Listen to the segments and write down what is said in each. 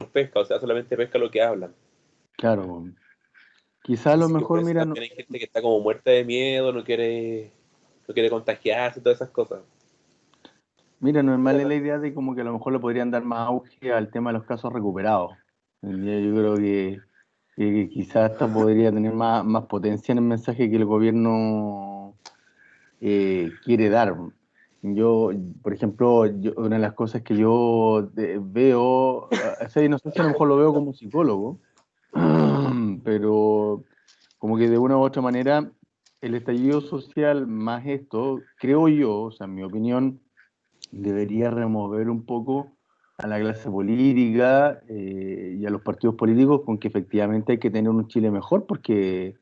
pesca, o sea, solamente pesca lo que hablan. Claro, quizá a lo Así que por mejor, eso mira, también hay gente que está como muerta de miedo, no quiere contagiarse, todas esas cosas. mira, normal es la idea de como que a lo mejor le podrían dar más auge al tema de los casos recuperados. Yo creo que quizás hasta podría tener más potencia en el mensaje que el gobierno quiere dar. Yo, por ejemplo, una de las cosas que yo veo, o sea, y no sé si a lo mejor lo veo como psicólogo, pero como que de una u otra manera el estallido social más esto, creo yo, o sea, en mi opinión, debería remover un poco a la clase política y a los partidos políticos con que efectivamente hay que tener un Chile mejor, porque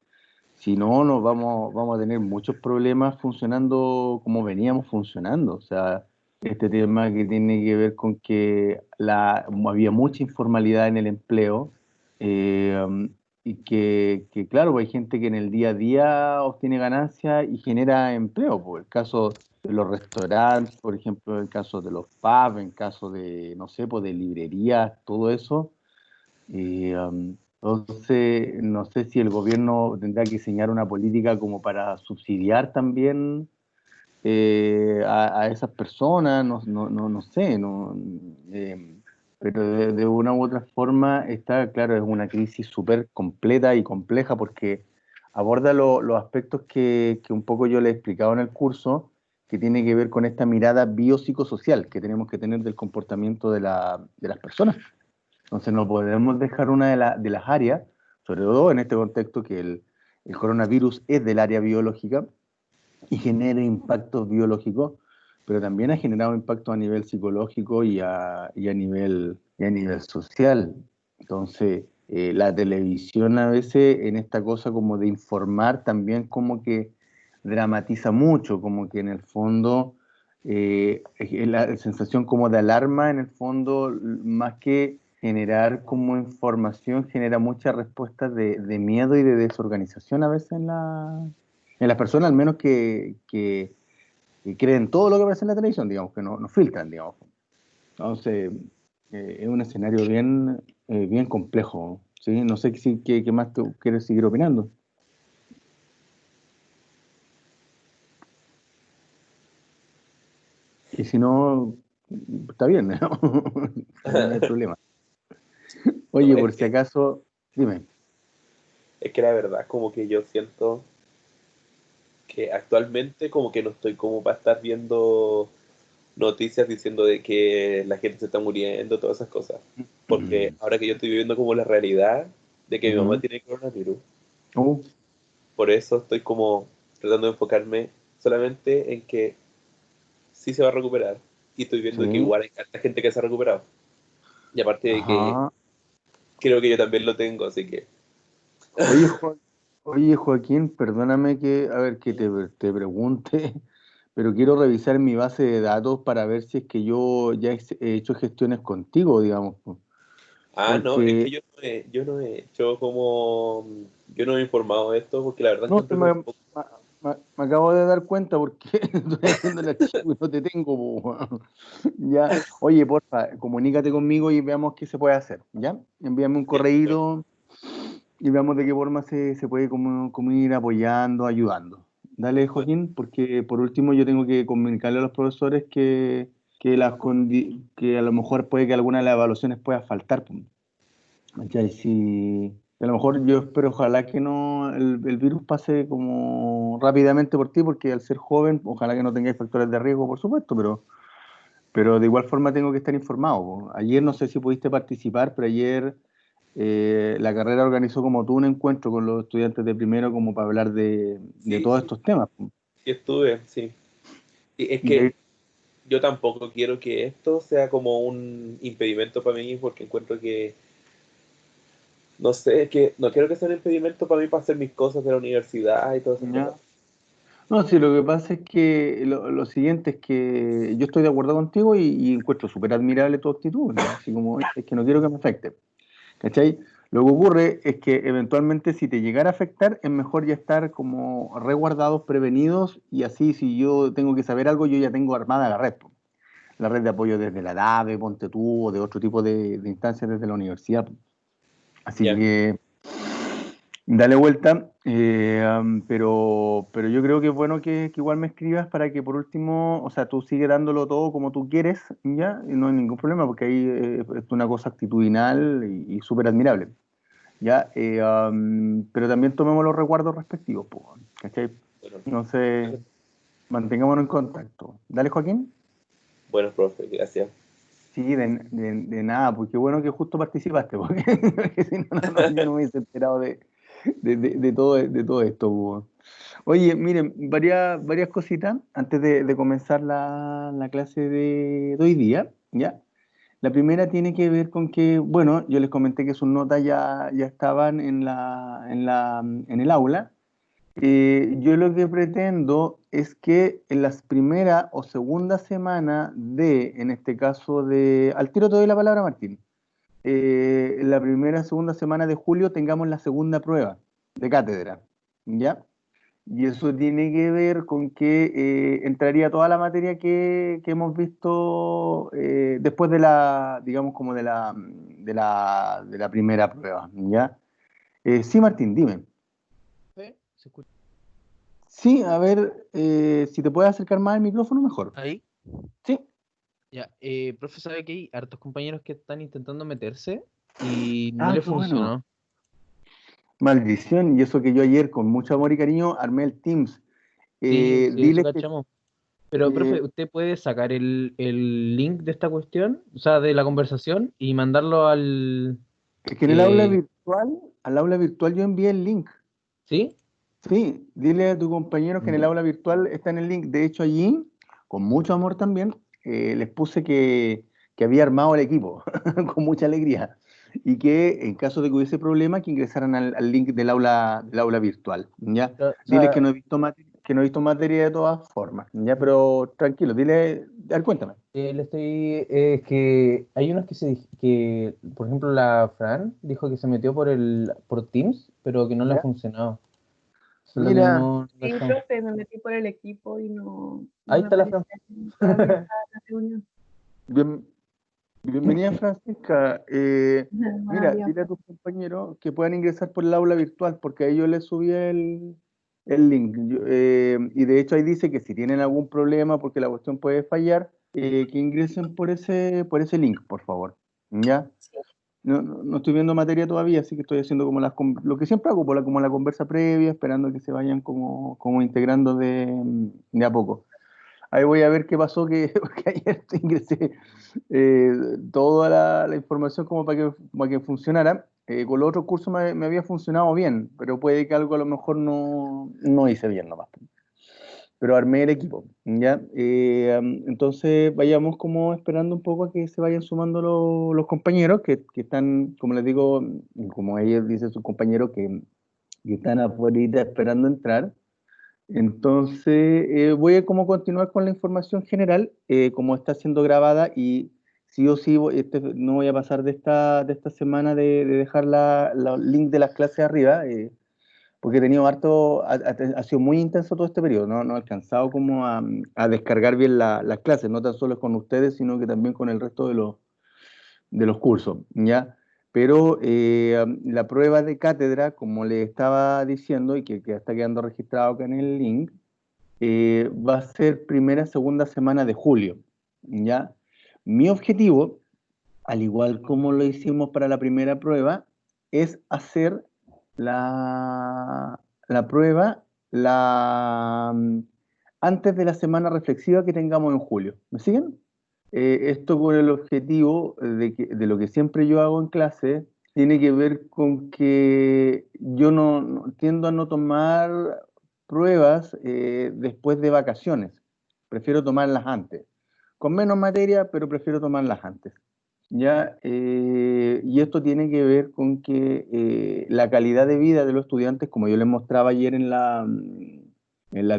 si no, nos vamos a tener muchos problemas funcionando como veníamos funcionando. O sea, este tema que tiene que ver con que había mucha informalidad en el empleo eh, y que, claro, hay gente que en el día a día obtiene ganancias y genera empleo. Por el caso de los restaurantes, por ejemplo, el caso de los pubs, en caso de, no sé, pues de librerías, todo eso. Entonces, no sé si el gobierno tendrá que diseñar una política como para subsidiar también a esas personas, no sé, eh, pero de una u otra forma está, claro, es una crisis súper completa y compleja porque aborda los aspectos que un poco yo le he explicado en el curso, que tiene que ver con esta mirada biopsicosocial que tenemos que tener del comportamiento de las personas. Entonces no podemos dejar una de las áreas, sobre todo en este contexto que el coronavirus es del área biológica y genera impactos biológicos, pero también ha generado impactos a nivel psicológico y a nivel social. Entonces, la televisión a veces en esta cosa como de informar también como que dramatiza mucho, como que en el fondo la sensación como de alarma en el fondo, más que generar como información, genera muchas respuestas de miedo y de desorganización a veces en las personas, al menos que creen todo lo que aparece en la televisión, digamos, que no filtran, digamos. Entonces, es un escenario bien complejo, ¿sí? No sé qué más tú quieres seguir opinando. Y si no, está bien, ¿no? No hay problema. No, Oye, es por si que, acaso, dime. es que la verdad, como que yo siento que actualmente como que no estoy como para estar viendo noticias diciendo de que la gente se está muriendo, todas esas cosas. Porque ahora que yo estoy viviendo como la realidad de que mi mamá Ujú. tiene coronavirus, Uh, por eso estoy como tratando de enfocarme solamente en que sí se va a recuperar. Y estoy viendo que sí. igual hay harta gente que se ha recuperado. Y aparte de que Ajá. creo que yo también lo tengo, así que... Oye, oye, Joaquín, perdóname que, a ver, te pregunte, pero quiero revisar mi base de datos para ver si es que yo ya he hecho gestiones contigo, digamos, po. Ah, no, es que Porque, yo no he hecho como... Yo no he informado de esto porque la verdad no, encuentro que es un poco... me acabo de dar cuenta porque estoy abriendo el archivo y no te tengo, po, weón. Ya, oye, porfa, comunícate conmigo y veamos qué se puede hacer, ¿ya? Envíame un Sí, correíto y veamos de qué forma se puede como ir apoyando, ayudando. Dale, bueno, Joaquín, porque por último yo tengo que comunicarle a los profesores que a lo mejor puede que alguna de las evaluaciones pueda faltar, pues. ¿Cachai? Si, a lo mejor yo espero, ojalá que no el virus pase como rápidamente por ti, porque al ser joven, ojalá que no tengáis factores de riesgo, por supuesto, pero de igual forma tengo que estar informado, po. Ayer no sé si pudiste participar, pero ayer la carrera organizó como tú un encuentro con los estudiantes de primero como para hablar de sí, todos sí, estos temas, po. sí estuve, sí. Y es Y que yo tampoco quiero que esto sea como un impedimento para mí porque encuentro que, no sé, es que no quiero que sea un impedimento para mí para hacer mis cosas de la universidad y todas esas cosas. ya. No, sí, lo que pasa es que lo siguiente es que yo estoy de acuerdo contigo y encuentro súper admirable tu actitud, ¿no? Así como es que no quiero que me afecte. ¿Cachai? Lo que ocurre es que eventualmente si te llegara a afectar, es mejor ya estar como resguardados, prevenidos, y así si yo tengo que saber algo, yo ya tengo armada la red, po. la red de apoyo desde la DAVE, ponte tú, o de otro tipo de instancias desde la universidad. Así Ya. que dale vuelta, pero yo creo que es bueno que igual me escribas para que por último, o sea, tú sigue dándolo todo como tú quieres, ¿ya? Y no hay ningún problema, porque ahí es una cosa actitudinal y súper admirable, ¿ya? Pero también tomemos los recuerdos respectivos, po, ¿cachai? Bueno, Entonces, mantengámonos en contacto. Dale, Joaquín. bueno, profe, gracias. Sí, de nada, porque bueno que justo participaste, porque, porque si no, yo no me hubiese enterado de todo esto, po. Oye, miren, varias cositas antes de comenzar la clase de hoy día, ¿ya? La primera tiene que ver con que, bueno, yo les comenté que sus notas ya estaban en el aula. Yo lo que pretendo es que en las primera o segunda semana en este caso al tiro te doy la palabra, Martín. En la primera, segunda semana de julio tengamos la segunda prueba de cátedra, ¿ya? Y eso tiene que ver con que entraría toda la materia que hemos visto después digamos, como de la primera prueba, ¿ya? Sí, Martín, dime. ¿Se escucha Sí, a ver, si te puedes acercar más al micrófono, mejor. ahí? Sí. Ya, profe, sabe que hay hartos compañeros que están intentando meterse y no Ah, le qué bueno. funcionó. Maldición, y eso que yo ayer con mucho amor y cariño armé el Teams. Sí, sí, eso Dile que cachamos. Pero, profe, eh, ¿usted puede sacar el link de esta cuestión, o sea, de la conversación, y mandarlo al... es que en el aula que... virtual, al aula virtual yo envié el link. ¿Sí? Sí, dile a tus compañeros que en el Ya. aula virtual está en el link. De hecho, allí, con mucho amor también, les puse que había armado el equipo, con mucha alegría. Y que en caso de que hubiese problema, que ingresaran al link del aula virtual. ¿Ya? O Diles sea, que no he visto materia de todas formas. ¿Ya? Pero tranquilo, dile, a ver, cuéntame. le estoy... es que hay unos que, por ejemplo, la Fran dijo que se metió por Teams, pero que no le ha ¿Ya? funcionado. Eso es lo que Mira, no Sí, cachamos. profe, me metí por el equipo y no Ahí me está la aparece Fran. que está habilitada la reunión. bien, bienvenida, Francisca. Mira, María. dile a tus compañeros que puedan ingresar por el aula virtual, porque ahí yo les subí el link. Y de hecho ahí dice que si tienen algún problema, porque la cuestión puede fallar, que ingresen por ese link, por favor. ¿Ya? No estoy viendo materia todavía, así que estoy haciendo como lo que siempre hago, como la conversa previa, esperando que se vayan como integrando de a poco. Ahí voy a ver qué pasó, que ayer ingresé eh, toda la información como para que funcionara. Con los otros cursos me había funcionado bien, pero puede que algo a lo mejor no hice bien nomás. Pero armé el equipo, ¿ya? Entonces vayamos como esperando un poco a que se vayan sumando los compañeros que están, como les digo, como ellos dicen sus compañeros, que están afuera esperando entrar. Entonces, voy a como continuar con la información general, como está siendo grabada y sí o sí no voy a pasar de esta semana de dejar el link de las clases arriba, porque he tenido ha sido muy intenso todo este periodo, no he alcanzado como a descargar bien las clases, no tan solo con ustedes, sino que también con el resto de los cursos, ¿ya? Pero la prueba de cátedra, como le estaba diciendo y que está quedando registrado acá en el link, va a ser primera, segunda semana de julio, ¿ya? Mi objetivo, al igual como lo hicimos para la primera prueba, es hacer la prueba antes de la semana reflexiva que tengamos en julio. ¿Me siguen? Esto con el objetivo de lo que siempre yo hago en clase, tiene que ver con que yo tiendo a no tomar pruebas después de vacaciones. Prefiero tomarlas antes. Con menos materia, pero prefiero tomarlas antes. ¿Ya? Y esto tiene que ver con que la calidad de vida de los estudiantes, como yo les mostraba ayer en la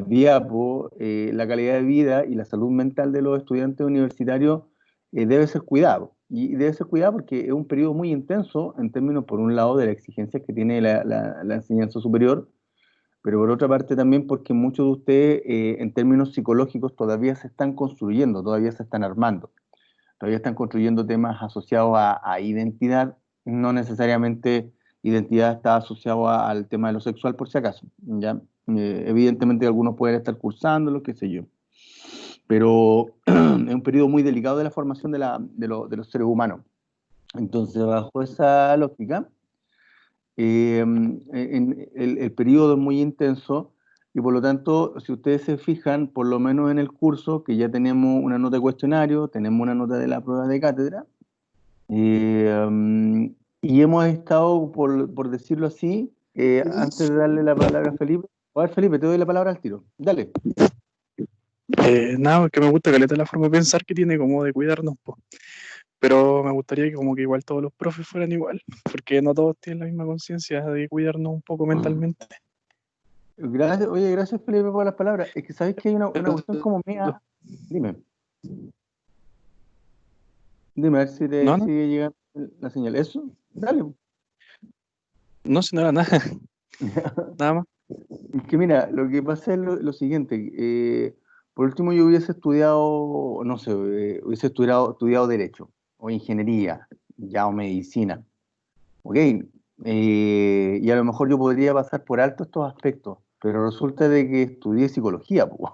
diapo, la calidad de vida y la salud mental de los estudiantes universitarios debe ser cuidado. Y debe ser cuidado porque es un periodo muy intenso en términos, por un lado, de la exigencia que tiene la enseñanza superior, pero por otra parte también porque muchos de ustedes, en términos psicológicos, todavía se están construyendo, todavía se están armando. todavía están construyendo temas asociados a identidad, no necesariamente identidad está asociado al tema de lo sexual, por si acaso, ¿ya? Evidentemente algunos pueden estar cursándolo, qué sé yo, pero es un periodo muy delicado de la formación de los seres humanos. Entonces, bajo esa lógica, el periodo es muy intenso y por lo tanto, si ustedes se fijan, por lo menos en el curso, que ya tenemos una nota de cuestionario, tenemos una nota de la prueba de cátedra, y hemos estado, por decirlo así, antes de darle la palabra a Felipe, a ver Felipe, te doy la palabra al tiro, dale. Nada, que me gusta caleta la forma de pensar que tiene como de cuidarnos, po. Pero me gustaría que como que igual todos los profes fueran igual, porque no todos tienen la misma conciencia de cuidarnos un poco mentalmente. Gracias, oye, gracias Felipe por las palabras. Es que sabéis que hay una cuestión como mía. Dime. Dime, a ver si te No, no, sigue llegando la señal. ¿Eso? Dale. no, si no era nada, nada más. Es que mira, lo que pasa es lo siguiente. Por último, yo hubiese estudiado, no sé, hubiese estudiado Derecho, o Ingeniería, ya, o Medicina. ¿Ok? Y a lo mejor yo podría pasar por alto estos aspectos, pero resulta de que estudié Psicología, po.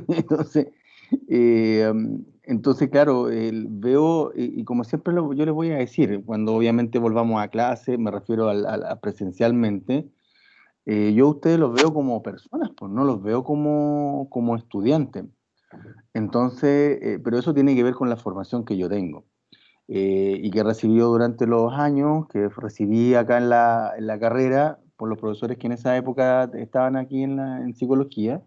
Entonces, eh, entonces, claro, veo, y como siempre yo les voy a decir, cuando obviamente volvamos a clase, me refiero a presencialmente, yo a ustedes los veo como personas, pues no los veo como estudiantes. Entonces, pero eso tiene que ver con la formación que yo tengo y que he recibido durante los años, que recibí acá en la carrera por los profesores que en esa época estaban aquí en psicología.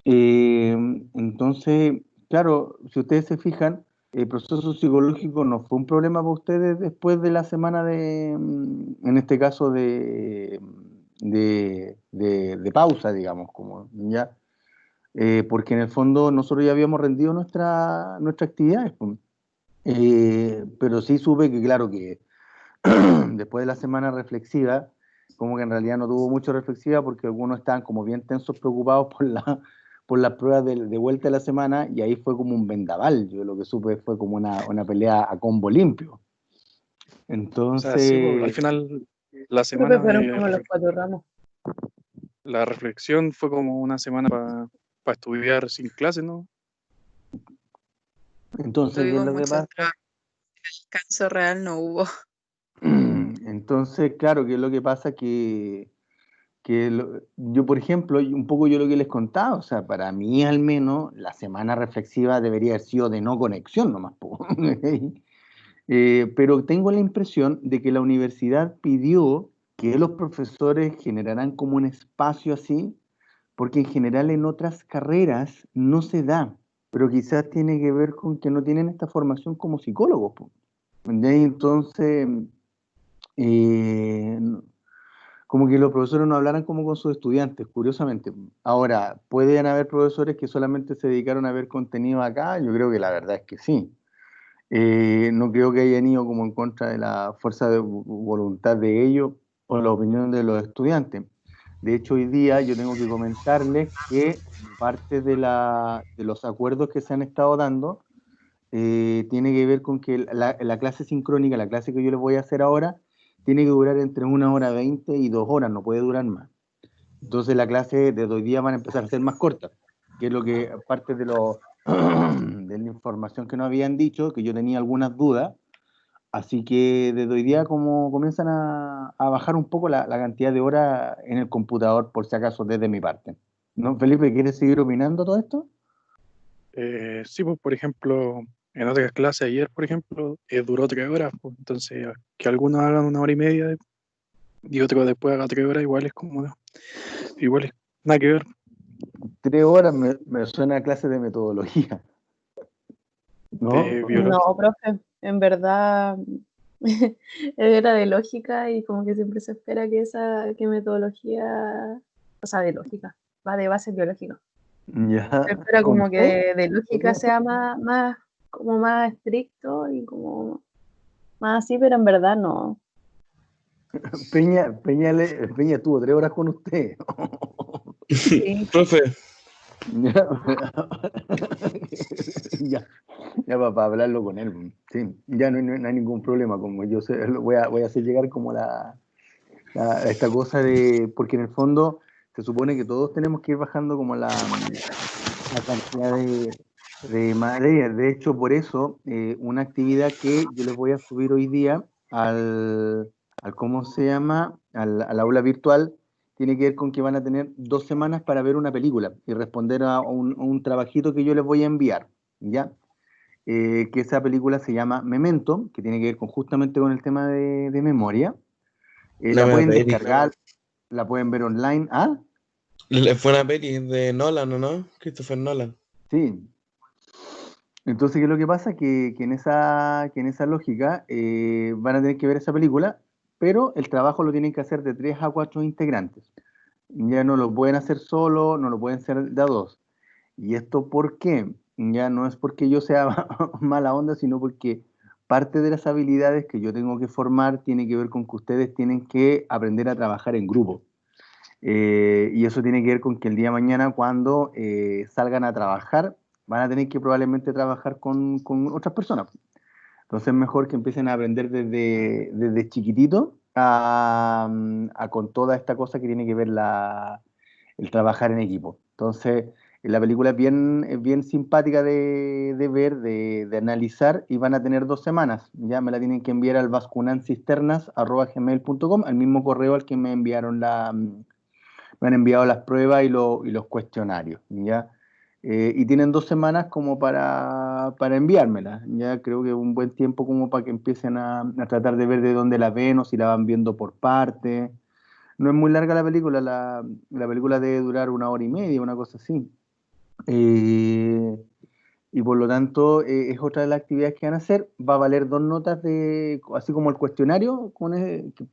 Eh, entonces, claro, si ustedes se fijan, el proceso psicológico no fue un problema para ustedes después de la semana en este caso, de pausa, digamos, como ya, porque en el fondo nosotros ya habíamos rendido nuestra actividad, pues. Pero sí supe que, claro, que después de la semana reflexiva, como que en realidad no tuvo mucho reflexiva porque algunos estaban como bien tensos, preocupados por las pruebas de vuelta de la semana y ahí fue como un vendaval. Yo lo que supe fue como una pelea a combo limpio. O sea, sí, pues, al Entonces, final la Creo que semana fueron como los 4 ramos. la reflexión fue como una semana para estudiar sin clase, ¿no? entonces, ¿qué es Tuvimos lo que mucho pasa? descanso real, no hubo. Entonces, claro, ¿qué es lo que pasa? Yo, por ejemplo, un poco yo lo que les contaba, o sea, para mí al menos la semana reflexiva debería haber sido de no conexión nomás, po. Pero tengo la impresión de que la universidad pidió que los profesores generaran como un espacio así, porque en general en otras carreras no se da, pero quizás tiene que ver con que no tienen esta formación como psicólogos, po. ¿Entendés? Entonces, eh, como que los profesores no hablaran como con sus estudiantes, curiosamente. Ahora, ¿pueden haber profesores que solamente se dedicaron a ver contenido acá? Yo creo que la verdad es que sí. No creo que hayan ido como en contra de la fuerza de voluntad de ellos o la opinión de los estudiantes. De hecho, hoy día yo tengo que comentarles que parte de los acuerdos que se han estado dando tiene que ver con que la clase sincrónica, la clase que yo les voy a hacer ahora, tiene que durar entre 1 hora 20 y 2 horas, no puede durar más. Entonces la clase de hoy día van a empezar a ser más cortas, que es lo que parte de de la información que nos habían dicho, que yo tenía algunas dudas, así que desde hoy día como comienzan a bajar un poco la cantidad de horas en el computador, por si acaso, desde mi parte. ¿No, Felipe, quieres seguir opinando todo esto? Sí, pues por ejemplo, en otras clases ayer, por ejemplo, duró 3 horas, pues, entonces que algunos hagan 1 hora y media y otros después hagan 3 horas, igual es nada que ver. 3 horas me suena a clase de metodología, ¿no? De No, biología. profe, en verdad era de lógica y como que siempre se espera que metodología, o sea, de lógica, va de base biológica. Ya, Se espera ¿cómo? como que de lógica sea como más estricto y como más así, pero en verdad no. Peña tuvo 3 horas con usted. Sí, Profe, Ya, ya para hablarlo con él. Sí, ya no hay ningún problema, como yo voy a hacer llegar como esta cosa porque en el fondo se supone que todos tenemos que ir bajando como la cantidad de materia. De hecho, por eso, una actividad que yo les voy a subir hoy día ¿cómo se llama? Al aula virtual, tiene que ver con que van a tener 2 semanas para ver una película y responder a un trabajito que yo les voy a enviar, ¿ya? Que esa película se llama Memento, que tiene que ver justamente con el tema de memoria. Una La buena pueden peli. descargar, la pueden ver online. Ah, Fue una peli de Nolan, ¿o no? Christopher Nolan. sí. Entonces, ¿qué es lo que pasa? Que en esa lógica van a tener que ver esa película, pero el trabajo lo tienen que hacer de 3 a 4 integrantes. Ya no lo pueden hacer solo, no lo pueden hacer de a dos. ¿Y esto por qué? Ya no es porque yo sea mala onda, sino porque parte de las habilidades que yo tengo que formar tiene que ver con que ustedes tienen que aprender a trabajar en grupo. Y eso tiene que ver con que el día de mañana, cuando salgan a trabajar, van a tener que probablemente trabajar con otras personas. Entonces es mejor que empiecen a aprender desde chiquitito con toda esta cosa que tiene que ver el trabajar en equipo. Entonces, la película es bien simpática de ver, de analizar, y van a tener 2 semanas. Ya me la tienen que enviar al vascunancisternas@gmail.com, al mismo correo al que me han enviado las pruebas y los cuestionarios, ¿ya? Y tienen 2 semanas como para enviármelas. Ya creo que es un buen tiempo como para que empiecen a tratar de ver de dónde la ven o si la van viendo por parte. No es muy larga la película, la película debe durar 1 hora y media, una cosa así. Eh, y por lo tanto, es otra de las actividades que van a hacer. Va a valer 2 notas, así como el cuestionario,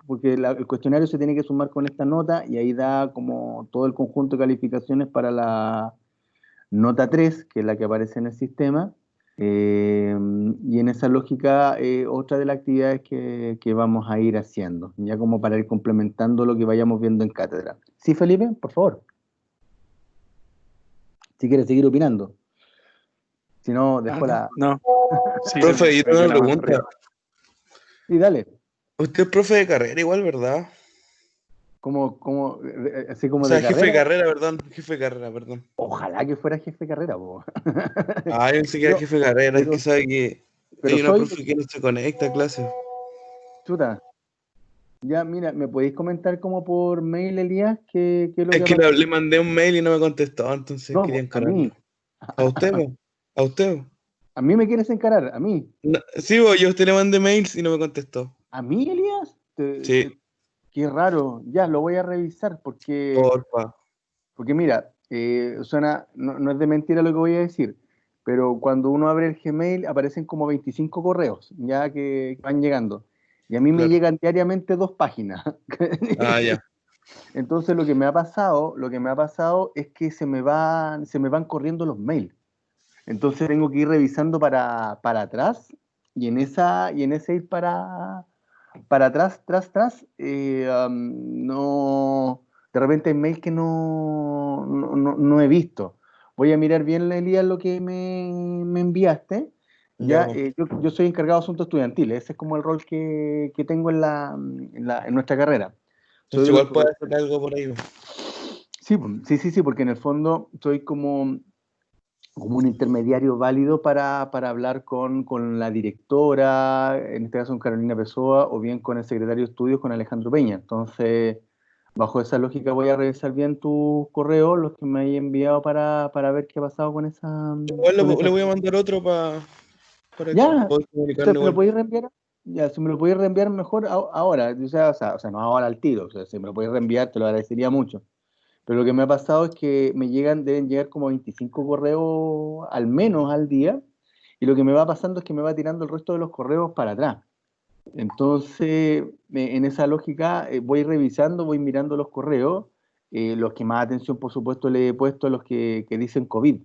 porque el cuestionario se tiene que sumar con esta nota, y ahí da como todo el conjunto de calificaciones para la nota 3, que es la que aparece en el sistema. Y en esa lógica, otra de las actividades que vamos a ir haciendo, ya como para ir complementando lo que vayamos viendo en cátedra. Sí, Felipe, por favor, si quieres seguir opinando. Si no, dejo la... No, sí, se Profe, yo me tengo quedó una la mano pregunta. arriba. Sí, dale. Usted es profe de carrera igual, ¿verdad? Así O como de sea, jefe de carrera. carrera, perdón. Jefe de carrera, perdón. Ojalá que fuera jefe de carrera, po. Ah, yo pensé que era Pero, jefe de carrera. Es pero, que sabe que pero hay una soy, profe que no se conecta a clase. chuta, ya mira, ¿me podéis comentar como por mail, Elías, qué es lo Es que ha que pasado? le mandé un mail y no me contestó, entonces No, quería po, a encararlo. mí, ¿A usted, po? ¿A usted, po? a mí me quieres encarar, a mí. Sí, po, yo a usted le mandé mails y no me contestó. ¿A mí, Elías? Sí, Qué raro, ya, lo voy a revisar porfa. porque mira, suena, no es de mentira lo que voy a decir, pero cuando uno abre el Gmail aparecen como 25 correos ya que van llegando. Y a mí me Claro. llegan diariamente 2 páginas. Ah, ya. Entonces lo que me ha pasado es que se me van corriendo los mails. Entonces tengo que ir revisando para atrás, y en ese ir para atrás, tras, no, de repente hay mails que no he visto. Voy a mirar bien, Elías, lo que me enviaste. Ya, Ya, po. yo soy encargado de asuntos estudiantiles, ese es como el rol que tengo en nuestra carrera. Soy Entonces de los igual puede profesores. hacer algo por ahí, po. Sí, sí, porque en el fondo soy como un intermediario válido para hablar con la directora, en este caso con Carolina Pessoa, o bien con el secretario de estudios, con Alejandro Peña. Entonces, bajo esa lógica voy a revisar bien tus correos, los que me hay enviado, para ver qué ha pasado con esa... Igual Con le esa... voy a mandar otro para Ya, poder ¿se comunicarlo me lo igual. podéis reenviar? Ya, si me lo podéis reenviar mejor ahora, o sea, no ahora al tiro, o sea, si me lo podéis reenviar te lo agradecería mucho. Pero lo que me ha pasado es que deben llegar como 25 correos al menos al día, y lo que me va pasando es que me va tirando el resto de los correos para atrás. Entonces, en esa lógica, voy revisando, voy mirando los correos. Los que más atención, por supuesto, le he puesto a los que dicen COVID,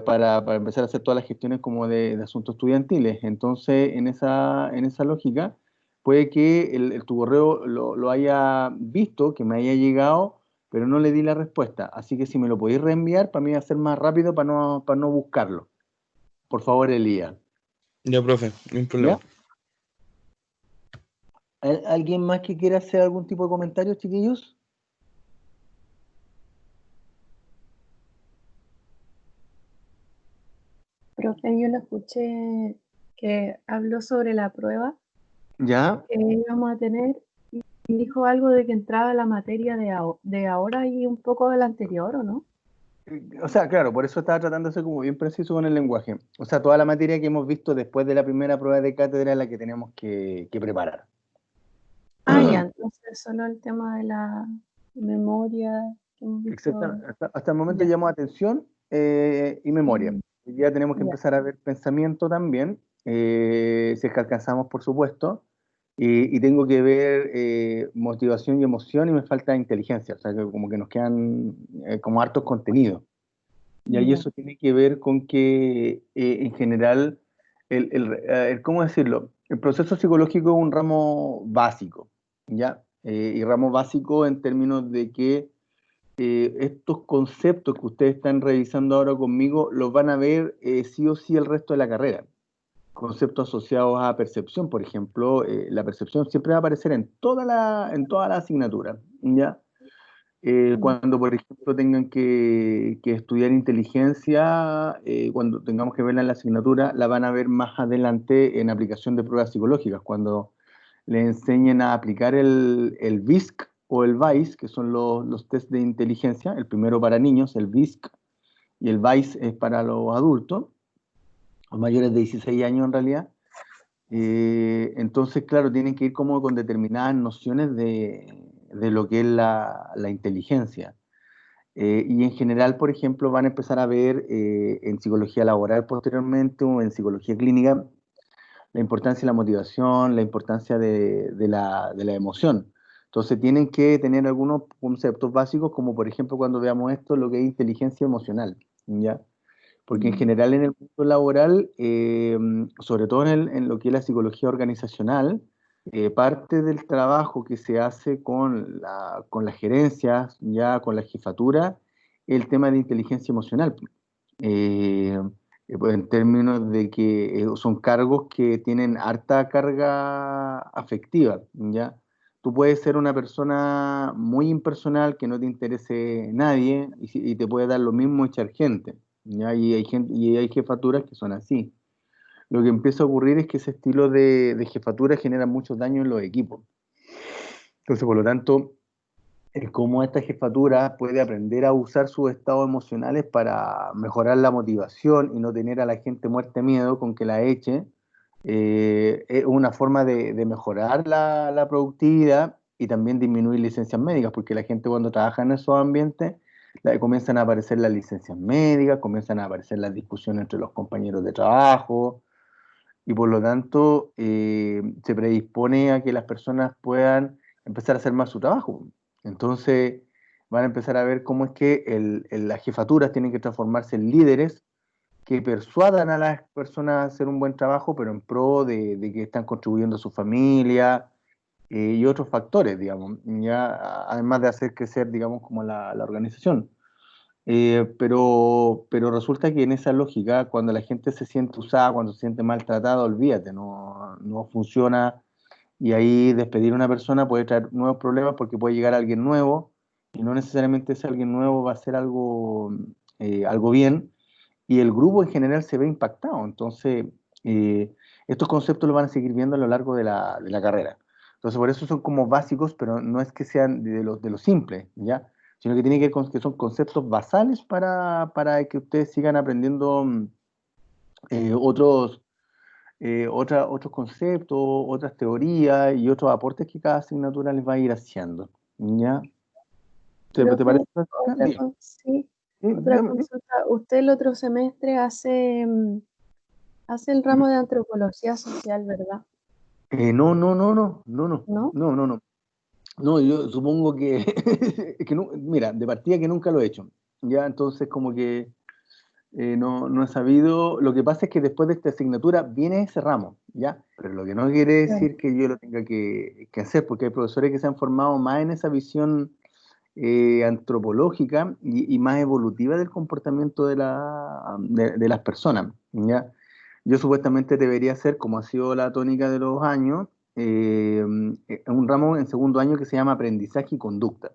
para empezar a hacer todas las gestiones como de asuntos estudiantiles. Entonces, en esa lógica, puede que tu correo lo haya visto, que me haya llegado, pero no le di la respuesta. Así que si me lo podéis reenviar, para mí va a ser más rápido para no buscarlo. Por favor, Elías. Ya, profe, no hay problema. ¿Alguien más que quiera hacer algún tipo de comentario, chiquillos? Profe, yo lo escuché que habló sobre la prueba ¿Ya? que íbamos a tener y dijo algo de que entraba la materia de ahora y un poco de la anterior, ¿o no? O sea, claro, por eso estaba tratando de ser como bien preciso con el lenguaje. O sea, toda la materia que hemos visto después de la primera prueba de cátedra es la que tenemos que preparar. Ah, ya, entonces solo el tema de la memoria que hemos visto. Exactamente. Hasta el momento Ya. llamó atención y memoria. Hoy ya tenemos que Ya. empezar a ver pensamiento también, si es que alcanzamos, por supuesto, y tengo que ver motivación y emoción y me falta inteligencia, o sea, que como que nos quedan como hartos contenidos. Y ahí Ya. eso tiene que ver con que, en general, ¿cómo decirlo? El proceso psicológico es un ramo básico, ¿ya? Y ramo básico en términos de que estos conceptos que ustedes están revisando ahora conmigo los van a ver sí o sí el resto de la carrera. Conceptos asociados a percepción, por ejemplo, la percepción siempre va a aparecer en toda la asignatura, ¿ya? Cuando, por ejemplo, tengan que estudiar inteligencia, cuando tengamos que verla en la asignatura, la van a ver más adelante en aplicación de pruebas psicológicas, cuando le enseñen a aplicar el VISC o el VICE, que son los test de inteligencia, el primero para niños, el VISC, y el VICE es para los adultos, los mayores de 16 años en realidad. Entonces, claro, tienen que ir como con determinadas nociones de lo que es la inteligencia. Y en general, por ejemplo, van a empezar a ver en psicología laboral posteriormente o en psicología clínica la importancia de la motivación, la importancia de la emoción. Entonces tienen que tener algunos conceptos básicos, como por ejemplo cuando veamos esto, lo que es inteligencia emocional, ¿ya? Porque en general en el mundo laboral, sobre todo en lo que es la psicología organizacional, parte del trabajo que se hace con las gerencias, ya con la jefatura, el tema de inteligencia emocional. Eh, pues en términos de que son cargos que tienen harta carga afectiva, ¿ya? Tú puedes ser una persona muy impersonal, que no te interese nadie, y te puede dar lo mismo echar gente, ¿ya? Y hay jefaturas que son así. Lo que empieza a ocurrir es que ese estilo de jefatura genera muchos daños en los equipos. Entonces, por lo tanto, cómo esta jefatura puede aprender a usar sus estados emocionales para mejorar la motivación y no tener a la gente muerte miedo con que la eche, es una forma de mejorar la productividad y también disminuir licencias médicas, porque la gente cuando trabaja en esos ambientes comienzan a aparecer las licencias médicas, comienzan a aparecer las discusiones entre los compañeros de trabajo, y por lo tanto se predispone a que las personas puedan empezar a hacer más su trabajo. Entonces van a empezar a ver cómo es que las jefaturas tienen que transformarse en líderes que persuadan a las personas a hacer un buen trabajo, pero en pro de que están contribuyendo a su familia y otros factores, digamos, ya, además de hacer crecer, digamos, como la organización. Pero resulta que en esa lógica, cuando la gente se siente usada, cuando se siente maltratada, olvídate, no funciona. Y ahí despedir a una persona puede traer nuevos problemas porque puede llegar alguien nuevo y no necesariamente ese alguien nuevo va a ser algo bien y el grupo en general se ve impactado. Entonces, estos conceptos los van a seguir viendo a lo largo de la carrera. Entonces, por eso son como básicos, pero no es que sean de los simples, ¿ya? Sino que tiene que ver con que son conceptos basales para que ustedes sigan aprendiendo otros, otros conceptos, otras teorías y otros aportes que cada asignatura les va a ir haciendo, ¿ya? ¿Te Profe, parece, Francisca? Dime. sí, Sí, otra dígame. consulta. Usted el otro semestre hace el ramo de antropología social, ¿verdad? No, no, no, no, no, no, ¿No? no, no, no. No, yo supongo que, mira, de partida que nunca lo he hecho, ya, entonces como que no he sabido, lo que pasa es que después de esta asignatura viene ese ramo, ya, pero lo que no quiere Claro. decir que yo lo tenga que hacer, porque hay profesores que se han formado más en esa visión antropológica y más evolutiva del comportamiento de las personas, ya. Yo supuestamente debería ser, como ha sido la tónica de los años, un ramo en segundo año que se llama aprendizaje y conducta.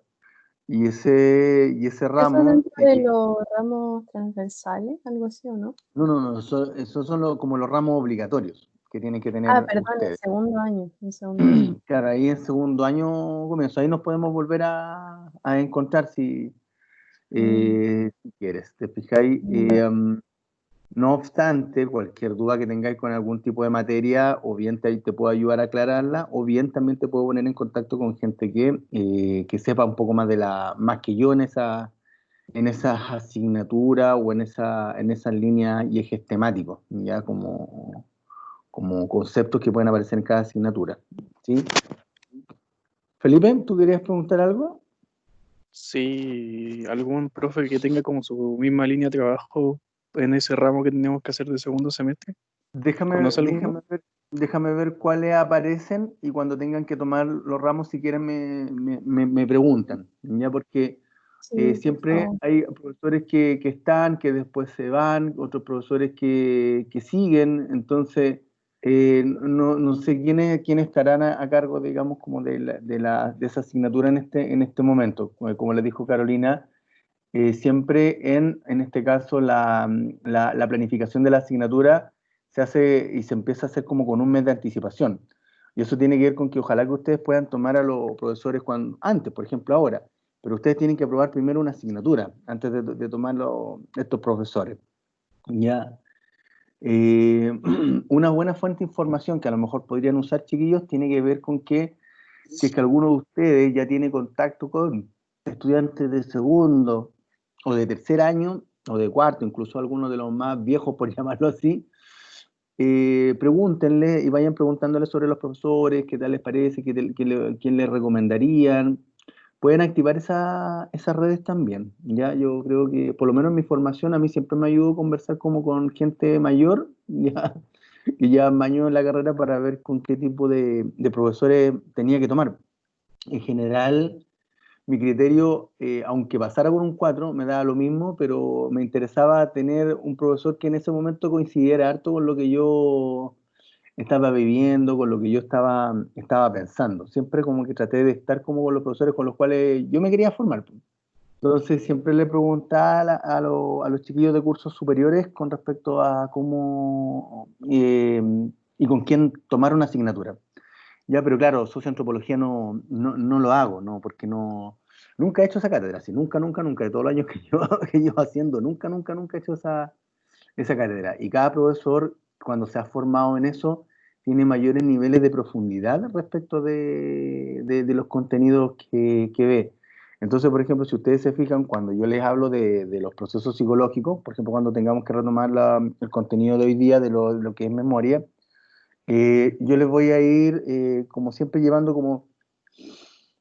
Y ese Eso ramo, dentro de los ramos transversales, algo así, ¿o no? no, esos son como los ramos obligatorios que tienen que tener Ah, perdón, el ustedes. segundo año, el segundo año. Claro, ahí en segundo año comienzo, ahí nos podemos volver a encontrar si quieres, ¿te fijáis? No obstante, cualquier duda que tengáis con algún tipo de materia, o bien te puedo ayudar a aclararla, o bien también te puedo poner en contacto con gente que sepa un poco más más que yo en esas asignaturas o en esas líneas y ejes temáticos, ya como conceptos que pueden aparecer en cada asignatura. ¿Sí? Felipe, ¿tú querías preguntar algo? Sí, algún profe que tenga como su misma línea de trabajo en ese ramo que tenemos que hacer de segundo semestre. Déjame, ¿Conoce alguno? déjame ver cuáles aparecen y cuando tengan que tomar los ramos, si quieren, me preguntan, ¿ya? Porque Sí, por siempre favor. hay profesores que están, que después se van, otros profesores que siguen, entonces no sé quiénes estarán a cargo, digamos, como de esa asignatura en este momento. Como les dijo Carolina, siempre en este caso, la planificación de la asignatura se hace y se empieza a hacer como con un mes de anticipación. Y eso tiene que ver con que ojalá que ustedes puedan tomar a los profesores antes, por ejemplo, ahora, pero ustedes tienen que aprobar primero una asignatura antes de tomar estos profesores. Ya. Una buena fuente de información que a lo mejor podrían usar, chiquillos, tiene que ver con que si es que alguno de ustedes ya tiene contacto con estudiantes de segundo o de tercer año o de cuarto, incluso algunos de los más viejos, por llamarlo así, pregúntenle y vayan preguntándole sobre los profesores, qué tal les parece, quién les recomendarían. Pueden activar esas redes también. Ya, yo creo que, por lo menos en mi formación, a mí siempre me ayudó a conversar como con gente mayor, ya, que ya años en la carrera para ver con qué tipo de profesores tenía que tomar. En general, mi criterio, aunque pasara con un 4 me daba lo mismo, pero me interesaba tener un profesor que en ese momento coincidiera harto con lo que yo estaba viviendo, con lo que yo estaba pensando. Siempre como que traté de estar como con los profesores con los cuales yo me quería formar. Entonces siempre le preguntaba a los chiquillos de cursos superiores con respecto a cómo y con quién tomar una asignatura. Ya, pero claro, socioantropología no lo hago, ¿no? Porque nunca he hecho esa cátedra, sí, nunca, de todos los años que yo, que llevo haciendo, nunca he hecho esa cátedra. Y cada profesor, cuando se ha formado en eso, tiene mayores niveles de profundidad respecto de los contenidos que ve. Entonces, por ejemplo, si ustedes se fijan, cuando yo les hablo de los procesos psicológicos, por ejemplo, cuando tengamos que retomar el contenido de hoy día de lo que es memoria, yo les voy a ir, como siempre, llevando como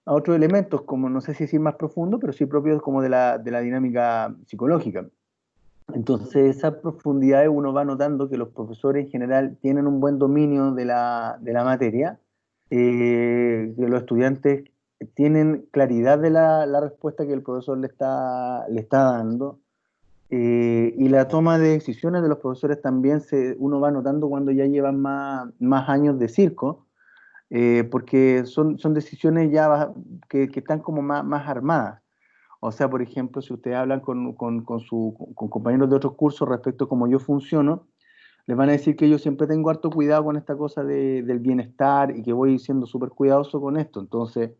a otros elementos, como no sé si decir más profundo, pero sí propios como de la dinámica psicológica. Entonces, esas profundidades uno va notando que los profesores en general tienen un buen dominio de la materia, que los estudiantes tienen claridad de la respuesta que el profesor le está dando, y la toma de decisiones de los profesores también uno va notando cuando ya llevan más años de circo, porque son decisiones ya que están como más armadas. O sea, por ejemplo, si ustedes hablan con compañeros de otros cursos respecto a cómo yo funciono, les van a decir que yo siempre tengo harto cuidado con esta cosa del bienestar y que voy siendo súper cuidadoso con esto. Entonces,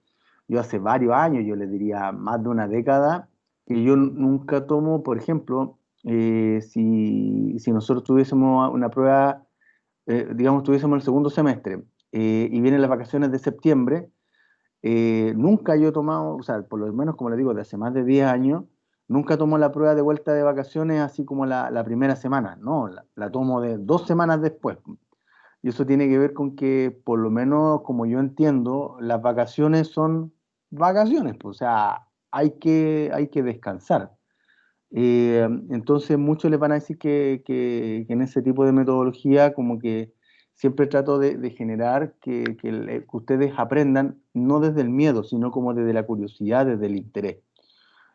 yo hace varios años, yo les diría más de una década, que yo nunca tomo, por ejemplo, si nosotros tuviésemos una prueba, digamos, tuviésemos el segundo semestre y vienen las vacaciones de septiembre, nunca yo he tomado, o sea, por lo menos como les digo, de hace más de 10 años, nunca tomo la prueba de vuelta de vacaciones así como la primera semana, no, la tomo de 2 semanas después. Y eso tiene que ver con que, por lo menos como yo entiendo, las vacaciones son vacaciones, pues, o sea, hay que descansar. Entonces muchos les van a decir que en ese tipo de metodología como que siempre trato de generar que ustedes aprendan no desde el miedo, sino como desde la curiosidad, desde el interés.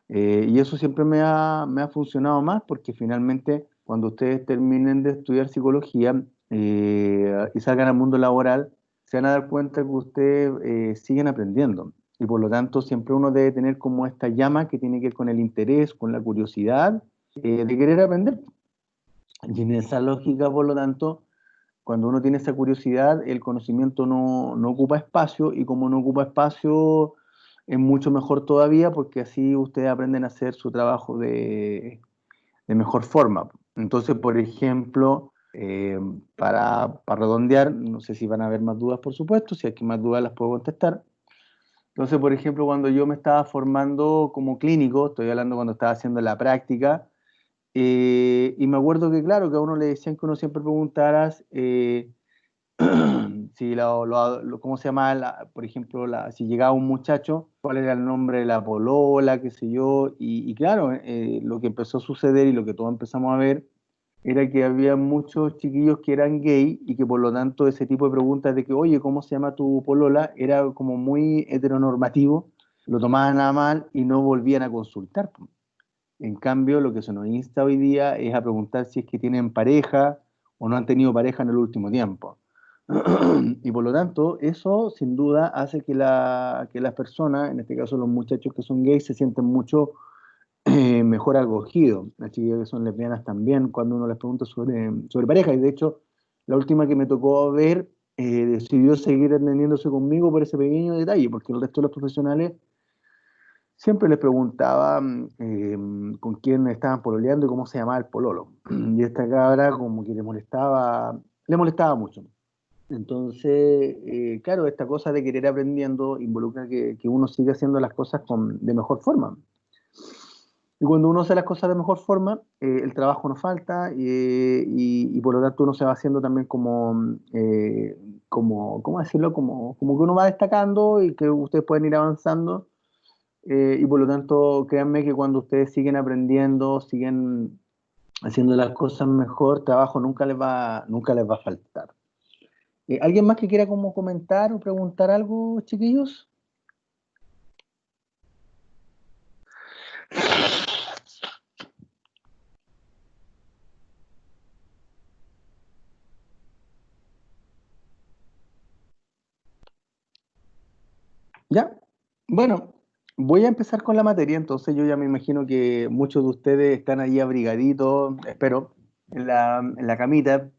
Y eso siempre me ha funcionado más porque finalmente cuando ustedes terminen de estudiar psicología y salgan al mundo laboral, se van a dar cuenta que ustedes siguen aprendiendo. Y por lo tanto, siempre uno debe tener como esta llama que tiene que ver con el interés, con la curiosidad de querer aprender. Y en esa lógica, por lo tanto, cuando uno tiene esa curiosidad, el conocimiento no ocupa espacio, y como no ocupa espacio, es mucho mejor todavía, porque así ustedes aprenden a hacer su trabajo de mejor forma. Entonces, por ejemplo, para redondear, no sé si van a haber más dudas, por supuesto, si hay más dudas las puedo contestar. Entonces, por ejemplo, cuando yo me estaba formando como clínico, estoy hablando cuando estaba haciendo la práctica, y me acuerdo que, claro, que a uno le decían que uno siempre preguntara si ¿cómo se llama? Por ejemplo, si llegaba un muchacho, cuál era el nombre de la polola, qué sé yo, y claro, lo que empezó a suceder y lo que todos empezamos a ver era que había muchos chiquillos que eran gay y que por lo tanto ese tipo de preguntas de que, oye, ¿cómo se llama tu polola? Era como muy heteronormativo, lo tomaban a mal y no volvían a consultar. En cambio, lo que se nos insta hoy día es a preguntar si es que tienen pareja o no han tenido pareja en el último tiempo. Y por lo tanto, eso sin duda hace que las personas, en este caso los muchachos que son gays, se sienten mucho mejor acogidos. Las chiquillas que son lesbianas también, cuando uno les pregunta sobre pareja. Y de hecho, la última que me tocó ver decidió seguir entendiéndose conmigo por ese pequeño detalle, porque el resto de los profesionales siempre les preguntaba con quién estaban pololeando y cómo se llamaba el pololo. Y esta cabra como que le molestaba mucho. Entonces, claro, esta cosa de querer aprendiendo involucra que uno siga haciendo las cosas de mejor forma. Y cuando uno hace las cosas de mejor forma, el trabajo no falta y por lo tanto uno se va haciendo también ¿cómo decirlo? Como que uno va destacando y que ustedes pueden ir avanzando. Y por lo tanto, créanme que cuando ustedes siguen aprendiendo, siguen haciendo las cosas mejor, trabajo nunca les va a faltar. ¿Alguien más que quiera como comentar o preguntar algo, chiquillos? ¿Ya? Bueno, voy a empezar con la materia, entonces yo ya me imagino que muchos de ustedes están ahí abrigaditos, espero, en la camita,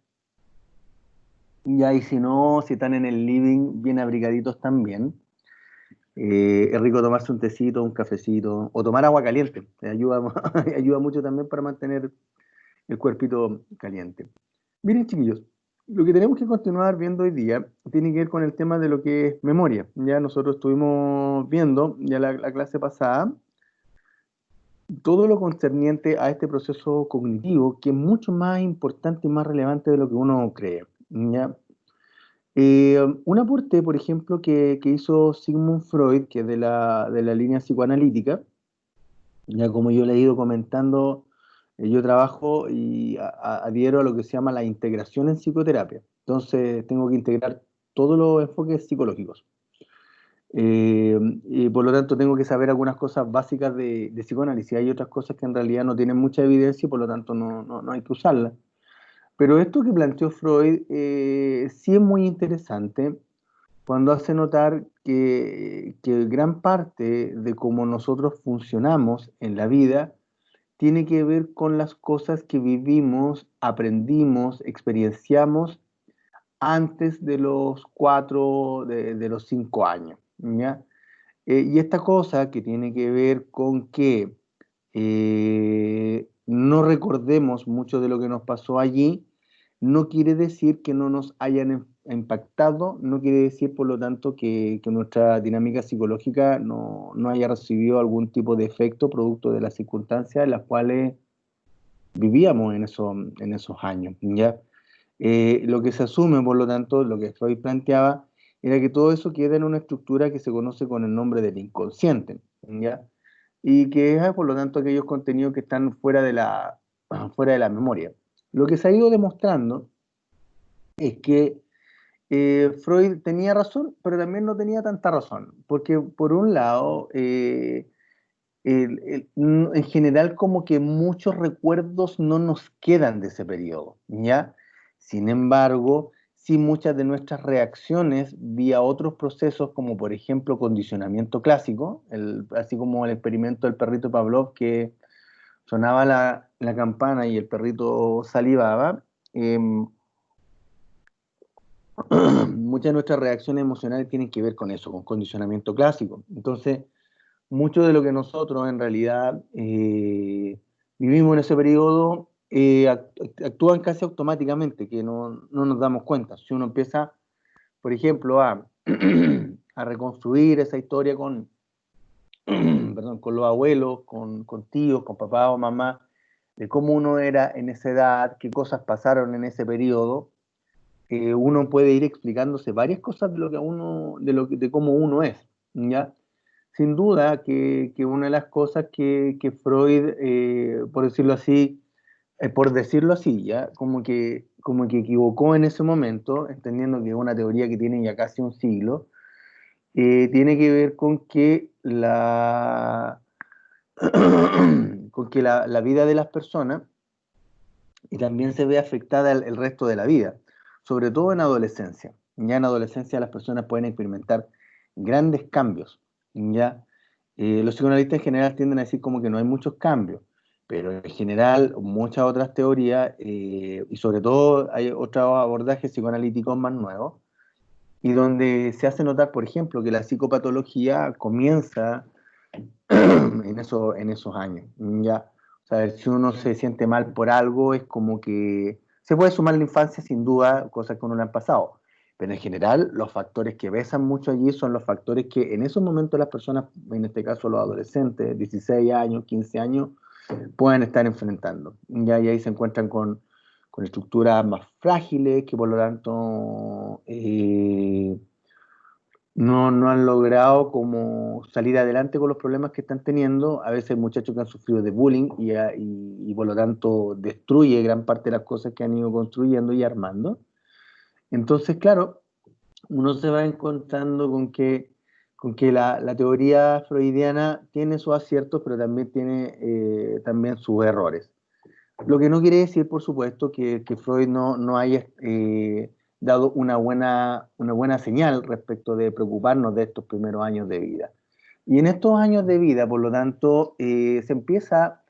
ya, y si no, si están en el living, bien abrigaditos también. Es rico tomarse un tecito, un cafecito, o tomar agua caliente, ayuda, ayuda mucho también para mantener el cuerpito caliente. Miren, chiquillos, lo que tenemos que continuar viendo hoy día tiene que ver con el tema de lo que es memoria. Ya nosotros estuvimos viendo, ya la clase pasada, todo lo concerniente a este proceso cognitivo, que es mucho más importante y más relevante de lo que uno cree. ¿Ya? Un aporte, por ejemplo, que hizo Sigmund Freud, que es de la línea psicoanalítica, ya como yo le he ido comentando, yo trabajo y adhiero a lo que se llama la integración en psicoterapia. Entonces, tengo que integrar todos los enfoques psicológicos. Y por lo tanto, tengo que saber algunas cosas básicas de psicoanálisis. Hay otras cosas que en realidad no tienen mucha evidencia y por lo tanto no hay que usarlas. Pero esto que planteó Freud sí es muy interesante cuando hace notar que gran parte de cómo nosotros funcionamos en la vida tiene que ver con las cosas que vivimos, aprendimos, experienciamos antes de los 4, de los 5 años, ¿ya? Y esta cosa que tiene que ver con que no recordemos mucho de lo que nos pasó allí, no quiere decir que no nos hayan impactado, no quiere decir, por lo tanto, que nuestra dinámica psicológica no haya recibido algún tipo de efecto producto de las circunstancias en las cuales vivíamos en esos años, ¿ya? Lo que se asume, por lo tanto, lo que Freud planteaba, era que todo eso queda en una estructura que se conoce con el nombre del inconsciente, ¿ya? Y que es, por lo tanto, aquellos contenidos que están fuera de la memoria. Lo que se ha ido demostrando es que Freud tenía razón, pero también no tenía tanta razón, porque por un lado, en general como que muchos recuerdos no nos quedan de ese periodo, ¿ya? Sin embargo, sí muchas de nuestras reacciones vía otros procesos, como por ejemplo condicionamiento clásico, así como el experimento del perrito Pavlov, que sonaba la campana y el perrito salivaba. Muchas de nuestras reacciones emocionales tienen que ver con eso, con condicionamiento clásico. Entonces, mucho de lo que nosotros en realidad vivimos en ese periodo actúan casi automáticamente, que no nos damos cuenta. Si uno empieza, por ejemplo, a reconstruir esa historia perdón, con los abuelos, con tíos, con papá o mamá, de cómo uno era en esa edad, qué cosas pasaron en ese periodo, uno puede ir explicándose varias cosas de lo que uno, de cómo uno es, ¿ya? Sin duda que una de las cosas que Freud, por decirlo así, ya, como que equivocó en ese momento, entendiendo que es una teoría que tiene ya casi un siglo, tiene que ver con que la vida de las personas y también se ve afectada el resto de la vida, sobre todo en adolescencia. Ya en adolescencia las personas pueden experimentar grandes cambios. ¿Ya? Los psicoanalistas en general tienden a decir como que no hay muchos cambios, pero en general muchas otras teorías, y sobre todo hay otros abordajes psicoanalíticos más nuevos, y donde se hace notar, por ejemplo, que la psicopatología comienza en esos años. ¿Ya? O sea, si uno se siente mal por algo, es como que se puede sumar la infancia sin duda, cosas que a uno le han pasado. Pero en general, los factores que pesan mucho allí son los factores que en esos momentos las personas, en este caso los adolescentes, 16 años, 15 años, pueden estar enfrentando. ¿Ya? Y ahí se encuentran con estructuras más frágiles, que por lo tanto no han logrado como salir adelante con los problemas que están teniendo. A veces hay muchachos que han sufrido de bullying y por lo tanto destruye gran parte de las cosas que han ido construyendo y armando. Entonces, claro, uno se va encontrando con que la teoría freudiana tiene sus aciertos, pero también tiene también sus errores. Lo que no quiere decir, por supuesto, que Freud no haya dado una buena señal respecto de preocuparnos de estos primeros años de vida. Y en estos años de vida, por lo tanto, se empieza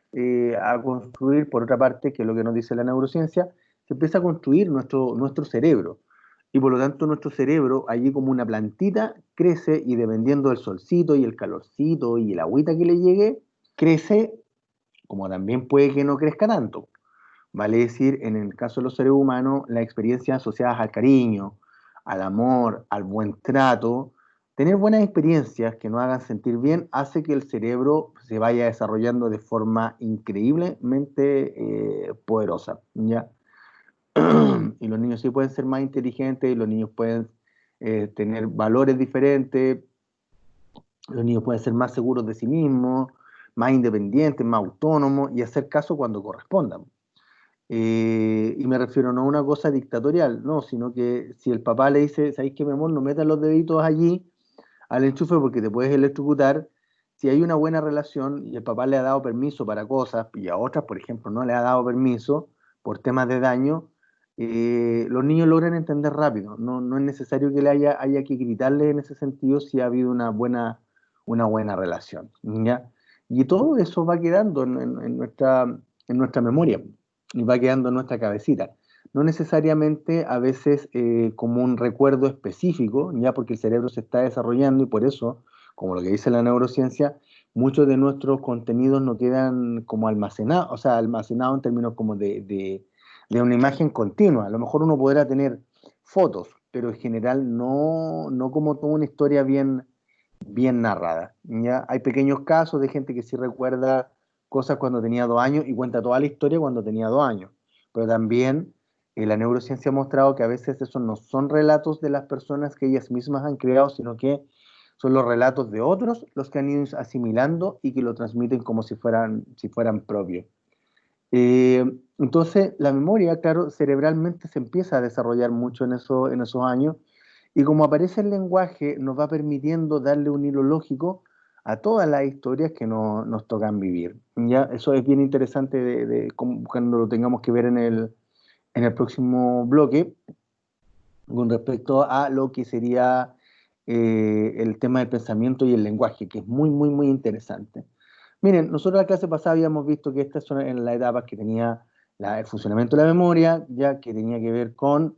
a construir, por otra parte, que es lo que nos dice la neurociencia, se empieza a construir nuestro cerebro. Y por lo tanto, nuestro cerebro, allí como una plantita, crece y dependiendo del solcito y el calorcito y el agüita que le llegue, crece como también puede que no crezca tanto. Vale decir, en el caso de los seres humanos, las experiencias asociadas al cariño, al amor, al buen trato, tener buenas experiencias que nos hagan sentir bien hace que el cerebro se vaya desarrollando de forma increíblemente poderosa, ¿ya? Y los niños sí pueden ser más inteligentes, y los niños pueden tener valores diferentes, los niños pueden ser más seguros de sí mismos, más independientes, más autónomos y hacer caso cuando corresponda. Y me refiero no a una cosa dictatorial, no, sino que si el papá le dice, ¿sabéis qué, mi amor? No metas los deditos allí al enchufe porque te puedes electrocutar. Si hay una buena relación y el papá le ha dado permiso para cosas y a otras, por ejemplo, no le ha dado permiso por temas de daño, los niños logran entender rápido. No es necesario que haya que gritarle en ese sentido si ha habido una buena relación, ¿ya? Y todo eso va quedando en nuestra memoria y va quedando en nuestra cabecita. No necesariamente a veces como un recuerdo específico, ya porque el cerebro se está desarrollando y por eso, como lo que dice la neurociencia, muchos de nuestros contenidos no quedan como almacenados, o sea, almacenados en términos como de una imagen continua. A lo mejor uno podrá tener fotos, pero en general no como toda una historia bien narrada. ¿Ya? Hay pequeños casos de gente que sí recuerda cosas cuando tenía 2 años y cuenta toda la historia cuando tenía 2 años. Pero también la neurociencia ha mostrado que a veces esos no son relatos de las personas que ellas mismas han creado, sino que son los relatos de otros los que han ido asimilando y que lo transmiten como si fueran propios. Entonces, la memoria, claro, cerebralmente se empieza a desarrollar mucho en esos años y como aparece el lenguaje, nos va permitiendo darle un hilo lógico a todas las historias que nos tocan vivir. ¿Ya? Eso es bien interesante cuando lo tengamos que ver en el próximo bloque, con respecto a lo que sería el tema del pensamiento y el lenguaje, que es muy, muy, muy interesante. Miren, nosotros en la clase pasada habíamos visto que estas son en las etapas que tenía el funcionamiento de la memoria, ya que tenía que ver con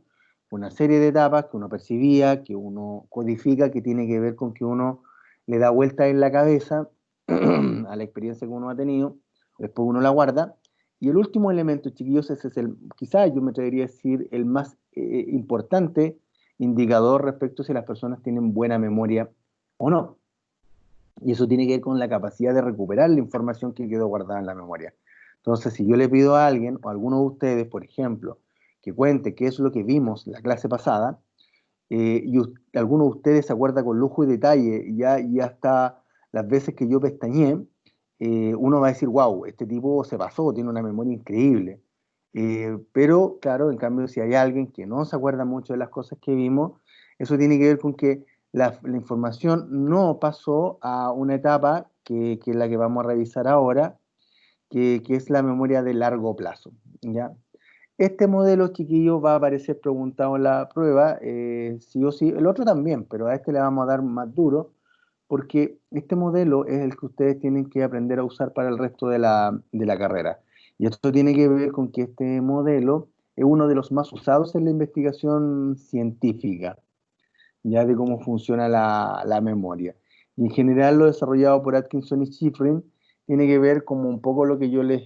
una serie de etapas que uno percibía, que uno codifica, que tiene que ver con que uno le da vuelta en la cabeza a la experiencia que uno ha tenido, después uno la guarda, y el último elemento, chiquillos, ese es quizás yo me atrevería a decir, el más importante indicador respecto a si las personas tienen buena memoria o no. Y eso tiene que ver con la capacidad de recuperar la información que quedó guardada en la memoria. Entonces, si yo le pido a alguien, o a alguno de ustedes, por ejemplo, que cuente qué es lo que vimos la clase pasada, alguno de ustedes se acuerda con lujo y detalle, y hasta las veces que yo pestañeé, uno va a decir, wow, este tipo se pasó, tiene una memoria increíble. Pero, claro, en cambio, si hay alguien que no se acuerda mucho de las cosas que vimos, eso tiene que ver con que la información no pasó a una etapa que es la que vamos a revisar ahora, que es la memoria de largo plazo, ¿ya? Este modelo, chiquillo, va a aparecer preguntado en la prueba, sí o sí. El otro también, pero a este le vamos a dar más duro, porque este modelo es el que ustedes tienen que aprender a usar para el resto de la carrera. Y esto tiene que ver con que este modelo es uno de los más usados en la investigación científica, ya de cómo funciona la memoria. Y en general lo desarrollado por Atkinson y Shiffrin tiene que ver como un poco lo que yo les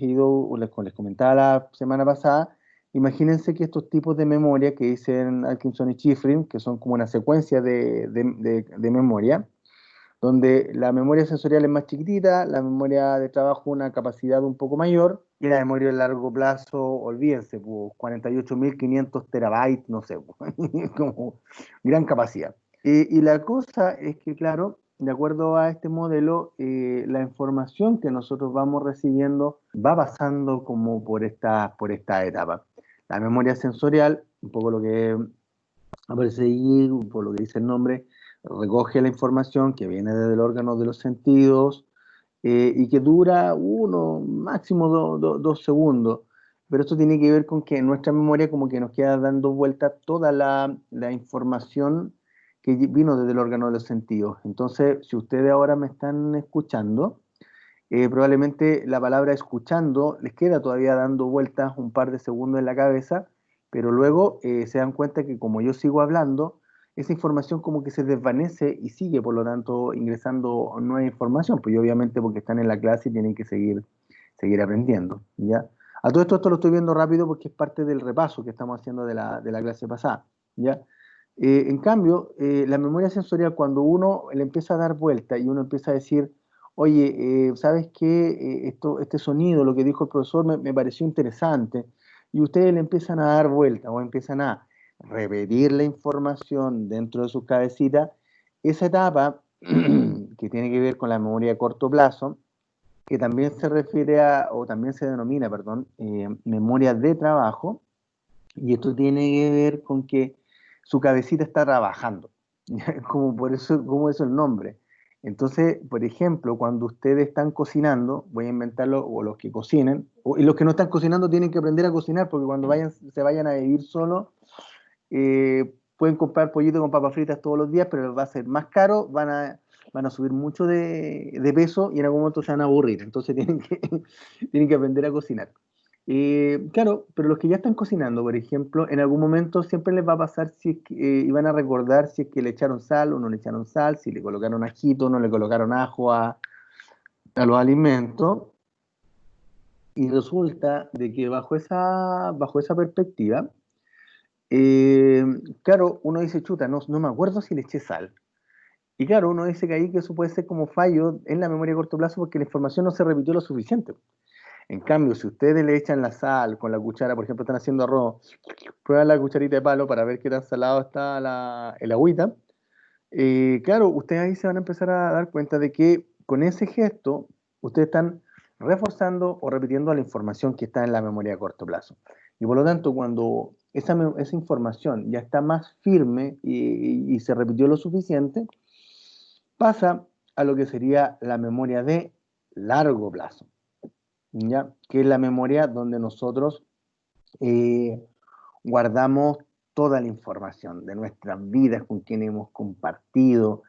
comentaba la semana pasada. Imagínense que estos tipos de memoria que dicen Atkinson y Shiffrin, que son como una secuencia de memoria, donde la memoria sensorial es más chiquitita, la memoria de trabajo una capacidad un poco mayor, y la memoria de largo plazo, olvídense, pues 48.500 terabytes, no sé, pues, como gran capacidad. Y la cosa es que, claro, de acuerdo a este modelo, la información que nosotros vamos recibiendo va pasando como por esta etapa. La memoria sensorial, un poco lo que aparece ahí, por lo que dice el nombre, recoge la información que viene desde el órgano de los sentidos, y que dura máximo 2 segundos. Pero esto tiene que ver con que en nuestra memoria como que nos queda dando vuelta toda la información que vino desde el órgano de los sentidos. Entonces, si ustedes ahora me están escuchando, probablemente la palabra escuchando les queda todavía dando vueltas un par de segundos en la cabeza, pero luego se dan cuenta que como yo sigo hablando, esa información como que se desvanece y sigue, por lo tanto, ingresando nueva información, pues obviamente porque están en la clase y tienen que seguir aprendiendo, ¿ya? A todo esto lo estoy viendo rápido porque es parte del repaso que estamos haciendo de la clase pasada, ¿ya? En cambio, la memoria sensorial, cuando uno le empieza a dar vuelta y uno empieza a decir, oye, ¿sabes qué? Este sonido, lo que dijo el profesor, me pareció interesante, y ustedes le empiezan a dar vuelta o empiezan a repetir la información dentro de sus cabecitas, esa etapa que tiene que ver con la memoria a corto plazo, que también se refiere o también se denomina, perdón, memoria de trabajo, y esto tiene que ver con que su cabecita está trabajando, como eso el nombre. Entonces, por ejemplo, cuando ustedes están cocinando, voy a inventarlo, o los que cocinen, y los que no están cocinando tienen que aprender a cocinar, porque cuando se vayan a vivir solos, pueden comprar pollito con papas fritas todos los días, pero va a ser más caro, van a subir mucho de peso y en algún momento se van a aburrir. Entonces tienen que aprender a cocinar. Claro, pero los que ya están cocinando, por ejemplo, en algún momento siempre les va a pasar si es que, y van a recordar si es que le echaron sal o no le echaron sal, si le colocaron ajito o no le colocaron ajo a los alimentos. Y resulta de que bajo esa perspectiva, claro, uno dice, chuta, no me acuerdo si le eché sal. Y claro, uno dice que ahí que eso puede ser como fallo en la memoria a corto plazo porque la información no se repitió lo suficiente. En cambio, si ustedes le echan la sal con la cuchara, por ejemplo, están haciendo arroz, prueban la cucharita de palo para ver qué tan salado está el agüita, claro, ustedes ahí se van a empezar a dar cuenta de que con ese gesto ustedes están reforzando o repitiendo la información que está en la memoria a corto plazo. Y por lo tanto, cuando esa información ya está más firme y se repitió lo suficiente, pasa a lo que sería la memoria de largo plazo, ¿ya? Que es la memoria donde nosotros guardamos toda la información de nuestras vidas, con quien hemos compartido,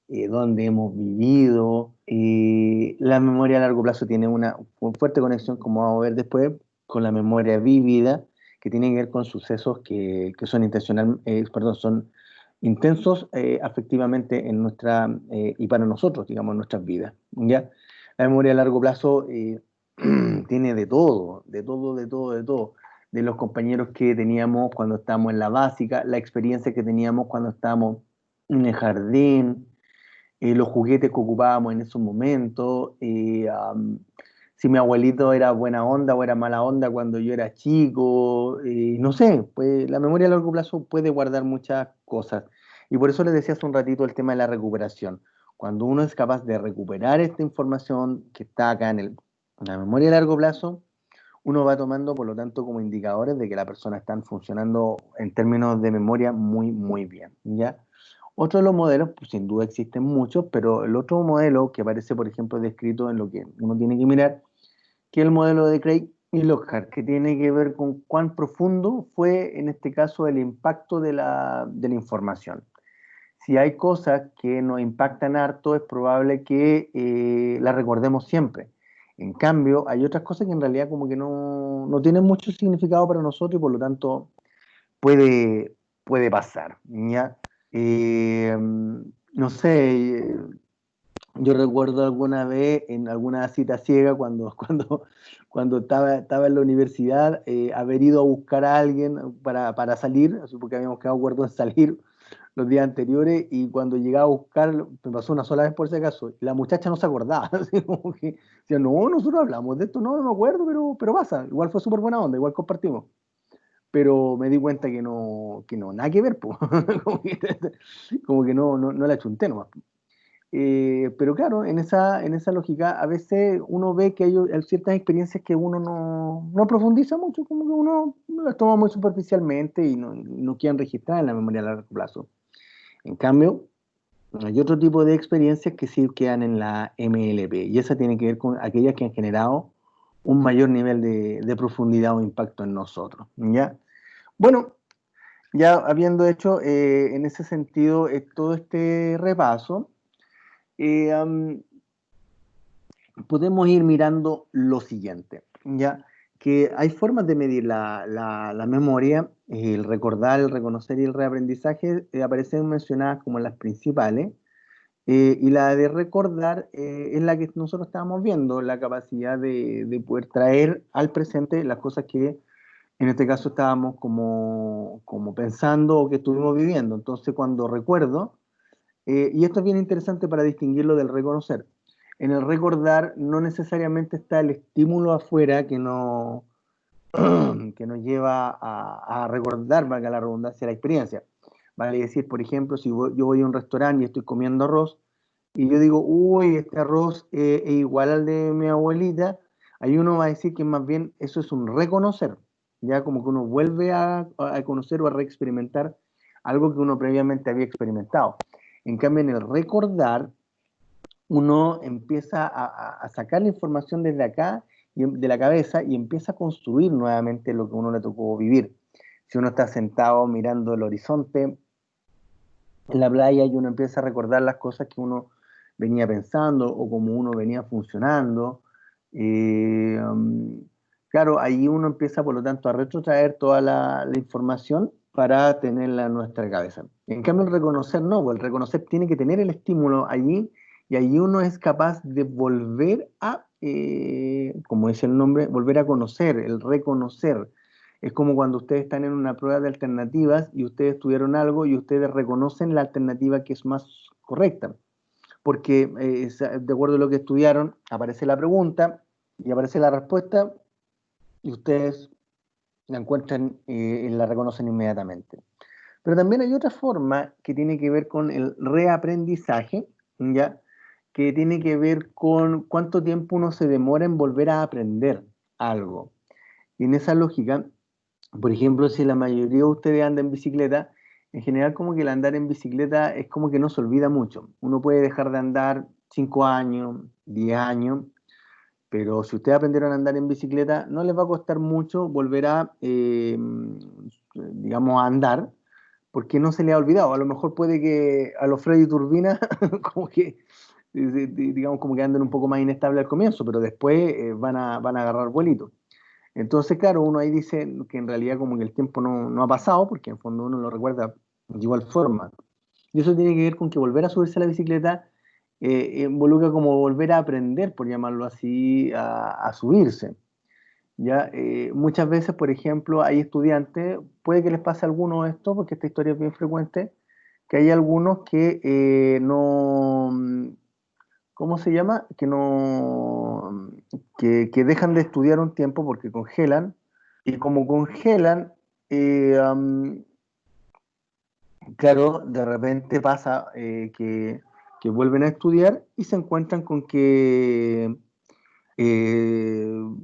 dónde hemos vivido. La memoria a largo plazo tiene una fuerte conexión, como vamos a ver después, con la memoria vívida, que tiene que ver con sucesos que son son intensos afectivamente en y para nosotros, digamos, en nuestras vidas, ¿ya? La memoria a largo plazo tiene de todo, de todo, de todo, de todo. De los compañeros que teníamos cuando estábamos en la básica, la experiencia que teníamos cuando estábamos en el jardín, los juguetes que ocupábamos en esos momentos, si mi abuelito era buena onda o era mala onda cuando yo era chico, no sé, pues la memoria a largo plazo puede guardar muchas cosas. Y por eso les decía hace un ratito el tema de la recuperación. Cuando uno es capaz de recuperar esta información que está acá en la memoria a largo plazo, uno va tomando, por lo tanto, como indicadores de que la persona está funcionando en términos de memoria muy, muy bien, ¿ya? Otro de los modelos, pues sin duda existen muchos, pero el otro modelo que aparece, por ejemplo, descrito en lo que uno tiene que mirar, que es el modelo de Craig y Lockhart, que tiene que ver con cuán profundo fue, en este caso, el impacto de la información. Si hay cosas que nos impactan harto, es probable que las recordemos siempre. En cambio, hay otras cosas que en realidad como que no tienen mucho significado para nosotros y por lo tanto puede pasar, ¿ya? No sé, yo recuerdo alguna vez en alguna cita ciega cuando estaba en la universidad, haber ido a buscar a alguien para salir, así porque habíamos quedado acuerdo en salir los días anteriores y cuando llegaba a buscar, me pasó una sola vez por si acaso, y la muchacha no se acordaba, así como que decía, no, nosotros hablamos de esto, no me acuerdo, pero pasa, igual fue súper buena onda, igual compartimos. Pero me di cuenta que no, nada que ver, po. Como que no la chunté nomás. Pero claro, en esa lógica, a veces uno ve que hay ciertas experiencias que uno no profundiza mucho, como que uno las toma muy superficialmente y no quedan registradas en la memoria a largo plazo. En cambio, hay otro tipo de experiencias que sí quedan en la MLP, y esa tiene que ver con aquellas que han generado un mayor nivel de profundidad o impacto en nosotros, ¿ya? Bueno, ya habiendo hecho en ese sentido todo este repaso, um, podemos ir mirando lo siguiente, ¿ya? Que hay formas de medir la memoria, el recordar, el reconocer y el reaprendizaje aparecen mencionadas como las principales, y la de recordar es la que nosotros estábamos viendo, la capacidad de poder traer al presente las cosas que en este caso estábamos como pensando o que estuvimos viviendo. Entonces cuando recuerdo, y esto es bien interesante para distinguirlo del reconocer. En el recordar no necesariamente está el estímulo afuera que nos lleva a recordar, valga la redundancia, la experiencia. Vale decir, por ejemplo, si yo voy a un restaurante y estoy comiendo arroz, y yo digo, uy, este arroz es igual al de mi abuelita, ahí uno va a decir que más bien eso es un reconocer, ya como que uno vuelve a conocer o a reexperimentar algo que uno previamente había experimentado. En cambio, en el recordar, uno empieza a sacar la información desde acá, de la cabeza, y empieza a construir nuevamente lo que uno le tocó vivir. Si uno está sentado mirando el horizonte en la playa y uno empieza a recordar las cosas que uno venía pensando o como uno venía funcionando, claro, ahí uno empieza por lo tanto a retrotraer toda la información para tenerla en nuestra cabeza. En cambio el reconocer no, pues el reconocer tiene que tener el estímulo allí y allí uno es capaz de volver a, como dice el nombre, volver a conocer, el reconocer. Es como cuando ustedes están en una prueba de alternativas y ustedes tuvieron algo y ustedes reconocen la alternativa que es más correcta. Porque de acuerdo a lo que estudiaron, aparece la pregunta y aparece la respuesta y ustedes la encuentran y la reconocen inmediatamente. Pero también hay otra forma que tiene que ver con el reaprendizaje, ¿ya? Que tiene que ver con cuánto tiempo uno se demora en volver a aprender algo. Y en esa lógica, por ejemplo, si la mayoría de ustedes anda en bicicleta, en general como que el andar en bicicleta es como que no se olvida mucho. Uno puede dejar de andar 5 años, 10 años, pero si ustedes aprendieron a andar en bicicleta, no les va a costar mucho volver a, digamos, a andar, porque no se les ha olvidado. A lo mejor puede que a los Freddy Turbina, como que, digamos, como que anden un poco más inestables al comienzo, pero después van a agarrar vuelito. Entonces, claro, uno ahí dice que en realidad como que el tiempo no ha pasado, porque en el fondo uno lo recuerda de igual forma. Y eso tiene que ver con que volver a subirse a la bicicleta involucra como volver a aprender, por llamarlo así, a subirse. ¿Ya? Muchas veces, por ejemplo, hay estudiantes, puede que les pase a algunos esto, porque esta historia es bien frecuente, que hay algunos que no, ¿cómo se llama? Que dejan de estudiar un tiempo porque congelan, y como congelan, eh, um, claro, de repente pasa que vuelven a estudiar y se encuentran con que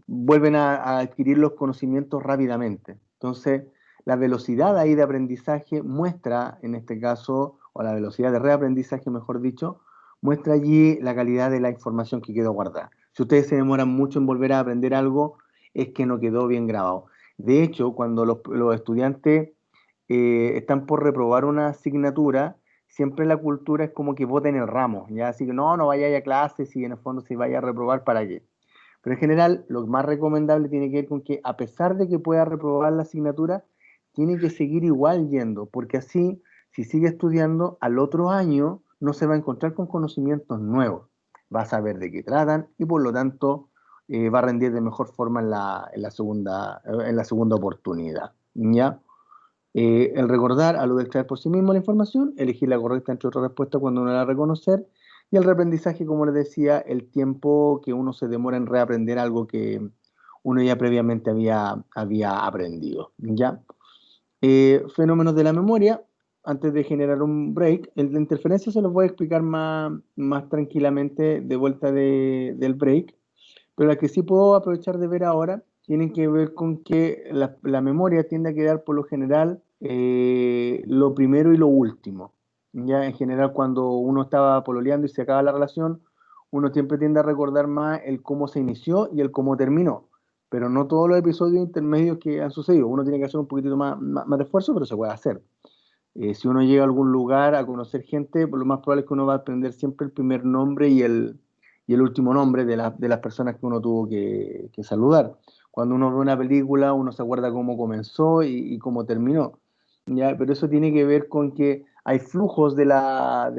vuelven a adquirir los conocimientos rápidamente. Entonces, la velocidad ahí de aprendizaje muestra, en este caso, o la velocidad de reaprendizaje, mejor dicho, muestra allí la calidad de la información que quedó guardada. Si ustedes se demoran mucho en volver a aprender algo, es que no quedó bien grabado. De hecho, cuando los estudiantes están por reprobar una asignatura, siempre la cultura es como que voten el ramo, ¿ya? Así que no vaya a clases y en el fondo si vaya a reprobar, ¿para qué? Pero en general, lo más recomendable tiene que ver con que, a pesar de que pueda reprobar la asignatura, tiene que seguir igual yendo, porque así, si sigue estudiando, al otro año no se va a encontrar con conocimientos nuevos. Va a saber de qué tratan y por lo tanto va a rendir de mejor forma en la segunda oportunidad. ¿Ya? El recordar a lo de extraer por sí mismo la información, elegir la correcta entre otras respuestas cuando uno la va a reconocer, y el reaprendizaje, como les decía, el tiempo que uno se demora en reaprender algo que uno ya previamente había aprendido. ¿Ya? Fenómenos de la memoria, antes de generar un break, el de interferencia se los voy a explicar más tranquilamente de vuelta del break, pero la que sí puedo aprovechar de ver ahora tienen que ver con que la memoria tiende a quedar por lo general lo primero y lo último. Ya en general cuando uno estaba pololeando y se acaba la relación, uno siempre tiende a recordar más el cómo se inició y el cómo terminó, pero no todos los episodios intermedios que han sucedido. Uno tiene que hacer un poquitito más de esfuerzo, pero se puede hacer. Si uno llega a algún lugar a conocer gente, pues lo más probable es que uno va a aprender siempre el primer nombre y el último nombre de las personas que uno tuvo que saludar. Cuando uno ve una película, uno se acuerda cómo comenzó y cómo terminó. ¿Ya? Pero eso tiene que ver con que hay flujos de la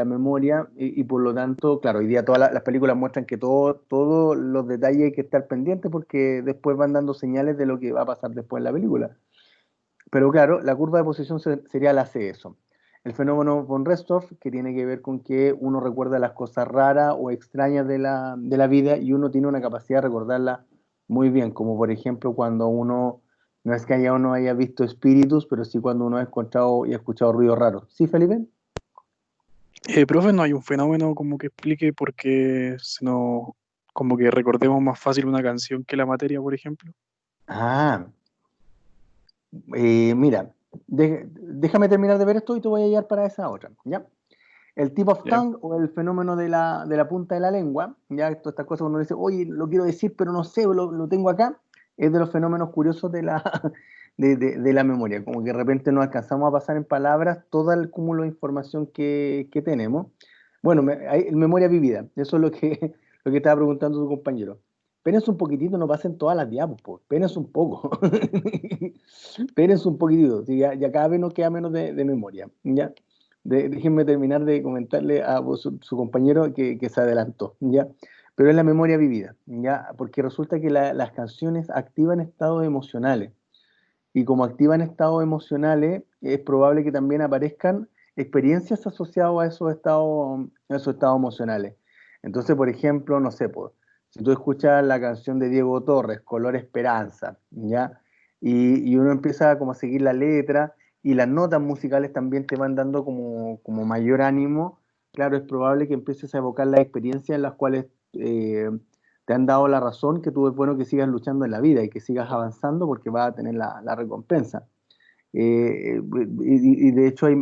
memoria y por lo tanto, claro, hoy día todas las películas muestran que todos los detalles hay que estar pendientes porque después van dando señales de lo que va a pasar después en la película. Pero claro, la curva de posición sería la C eso. El fenómeno von Restorff, que tiene que ver con que uno recuerda las cosas raras o extrañas de la vida y uno tiene una capacidad de recordarlas muy bien, como por ejemplo cuando uno, no es que uno haya visto espíritus, pero sí cuando uno ha encontrado y ha escuchado ruidos raros. ¿Sí, Felipe? Profe, ¿no hay un fenómeno como que explique por qué como que recordemos más fácil una canción que la materia, por ejemplo? Ah, mira, déjame terminar de ver esto y te voy a llevar para esa otra, ¿ya? El tip of Ya. tongue o el fenómeno de la punta de la lengua, ya todas estas cosas uno dice, oye, lo quiero decir, pero no sé, lo tengo acá, es de los fenómenos curiosos de la memoria, como que de repente no alcanzamos a pasar en palabras todo el cúmulo de información que tenemos. Bueno, hay memoria vivida, eso es lo que estaba preguntando tu compañero. Espérense un poquitito, no pasen todas las diapos, pues, espérense un poco. Espérense un poquitito, ¿sí? Ya cada vez nos queda menos de memoria, ¿ya? Déjenme terminar de comentarle a su compañero que se adelantó, ¿ya? Pero es la memoria vivida, ¿ya? Porque resulta que las canciones activan estados emocionales y como activan estados emocionales es probable que también aparezcan experiencias asociadas a esos estados emocionales. Entonces, por ejemplo, no sé, pues, si tú escuchas la canción de Diego Torres, Color Esperanza, ¿ya? Y uno empieza como a seguir la letra y las notas musicales también te van dando como mayor ánimo, claro, es probable que empieces a evocar las experiencias en las cuales eh, te han dado la razón que tú es bueno que sigas luchando en la vida y que sigas avanzando porque vas a tener la recompensa. Y de hecho hay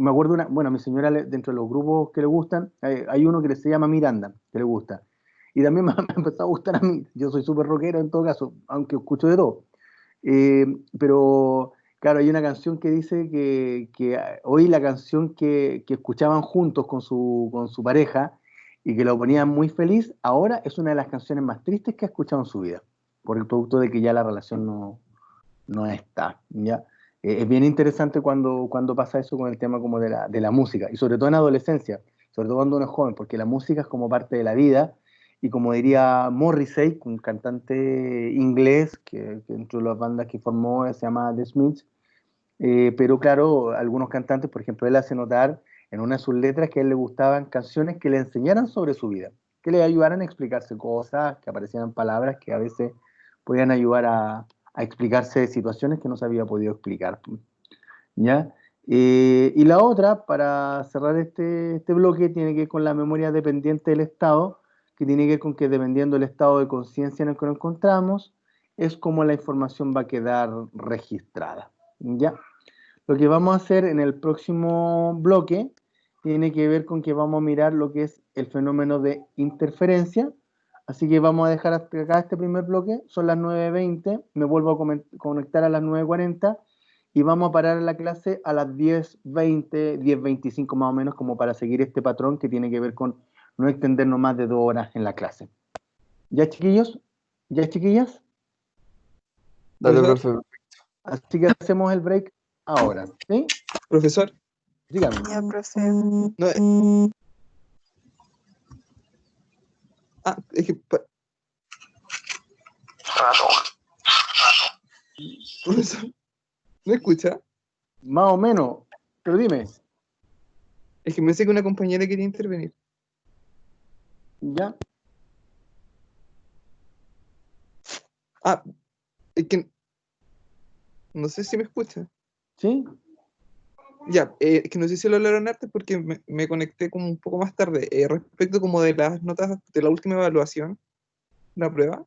me acuerdo bueno, a mi señora dentro de los grupos que le gustan, hay uno que se llama Miranda, que le gusta. Y también me empezó a gustar a mí. Yo soy súper rockero en todo caso, aunque escucho de todo. Pero, claro, hay una canción que dice que hoy la canción que escuchaban juntos con su pareja y que lo ponían muy feliz, ahora es una de las canciones más tristes que ha escuchado en su vida, por el producto de que ya la relación no está, ¿ya? Es bien interesante cuando pasa eso con el tema como de la música, y sobre todo en adolescencia, sobre todo cuando uno es joven, porque la música es como parte de la vida, y como diría Morrissey, un cantante inglés que dentro de las bandas que formó se llama The Smiths, pero claro, algunos cantantes, por ejemplo, él hace notar en una de sus letras que a él le gustaban canciones que le enseñaran sobre su vida, que le ayudaran a explicarse cosas, que aparecieran palabras que a veces podían ayudar a explicarse situaciones que no se había podido explicar, ¿ya? Y la otra, para cerrar este bloque, tiene que ver con la memoria dependiente del Estado, que tiene que ver con que dependiendo del estado de conciencia en el que nos encontramos, es como la información va a quedar registrada, ¿ya? Lo que vamos a hacer en el próximo bloque tiene que ver con que vamos a mirar lo que es el fenómeno de interferencia. Así que vamos a dejar hasta acá este primer bloque. Son las 9:20. Me vuelvo a conectar a las 9:40 y vamos a parar la clase a las 10:20, 10:25 más o menos, como para seguir este patrón que tiene que ver con no extendernos más de 2 horas en la clase. ¿Ya, chiquillos? ¿Ya, chiquillas? Dale, Profesor, profe. Así que hacemos el break ahora. ¿Sí? profesor, Dígame. Ya, profe. no, es que, profesor, ¿me escucha? Más o menos. Pero dime. Es que me sé que una compañera quería intervenir. ¿Ya? Es que no sé si me escucha. ¿Sí? Ya, es que no sé si lo hablaron antes porque me conecté como un poco más tarde. Respecto como de las notas de la última evaluación, la prueba,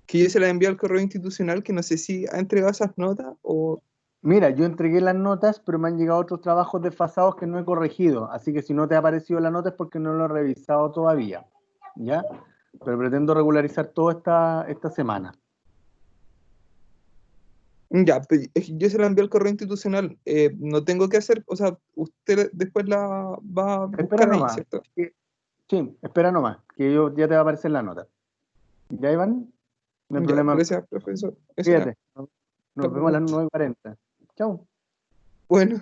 que yo se la envié al correo institucional, que no sé si ha entregado esas notas o... Mira, yo entregué las notas, pero me han llegado otros trabajos desfasados que no he corregido. Así que si no te ha aparecido la nota es porque no lo he revisado todavía. ¿Ya? Pero pretendo regularizar todo esta semana. Ya, es que yo se la envié al correo institucional. No tengo que hacer, o sea, usted después la va a Espera buscar ahí, nomás. ¿cierto? Sí, espera nomás, que ya te va a aparecer la nota. ¿Ya, Iván? No hay Ya, problema. gracias, profesor. Eso era. Fíjate. Nos vemos a las 9:40. Chao. Bueno.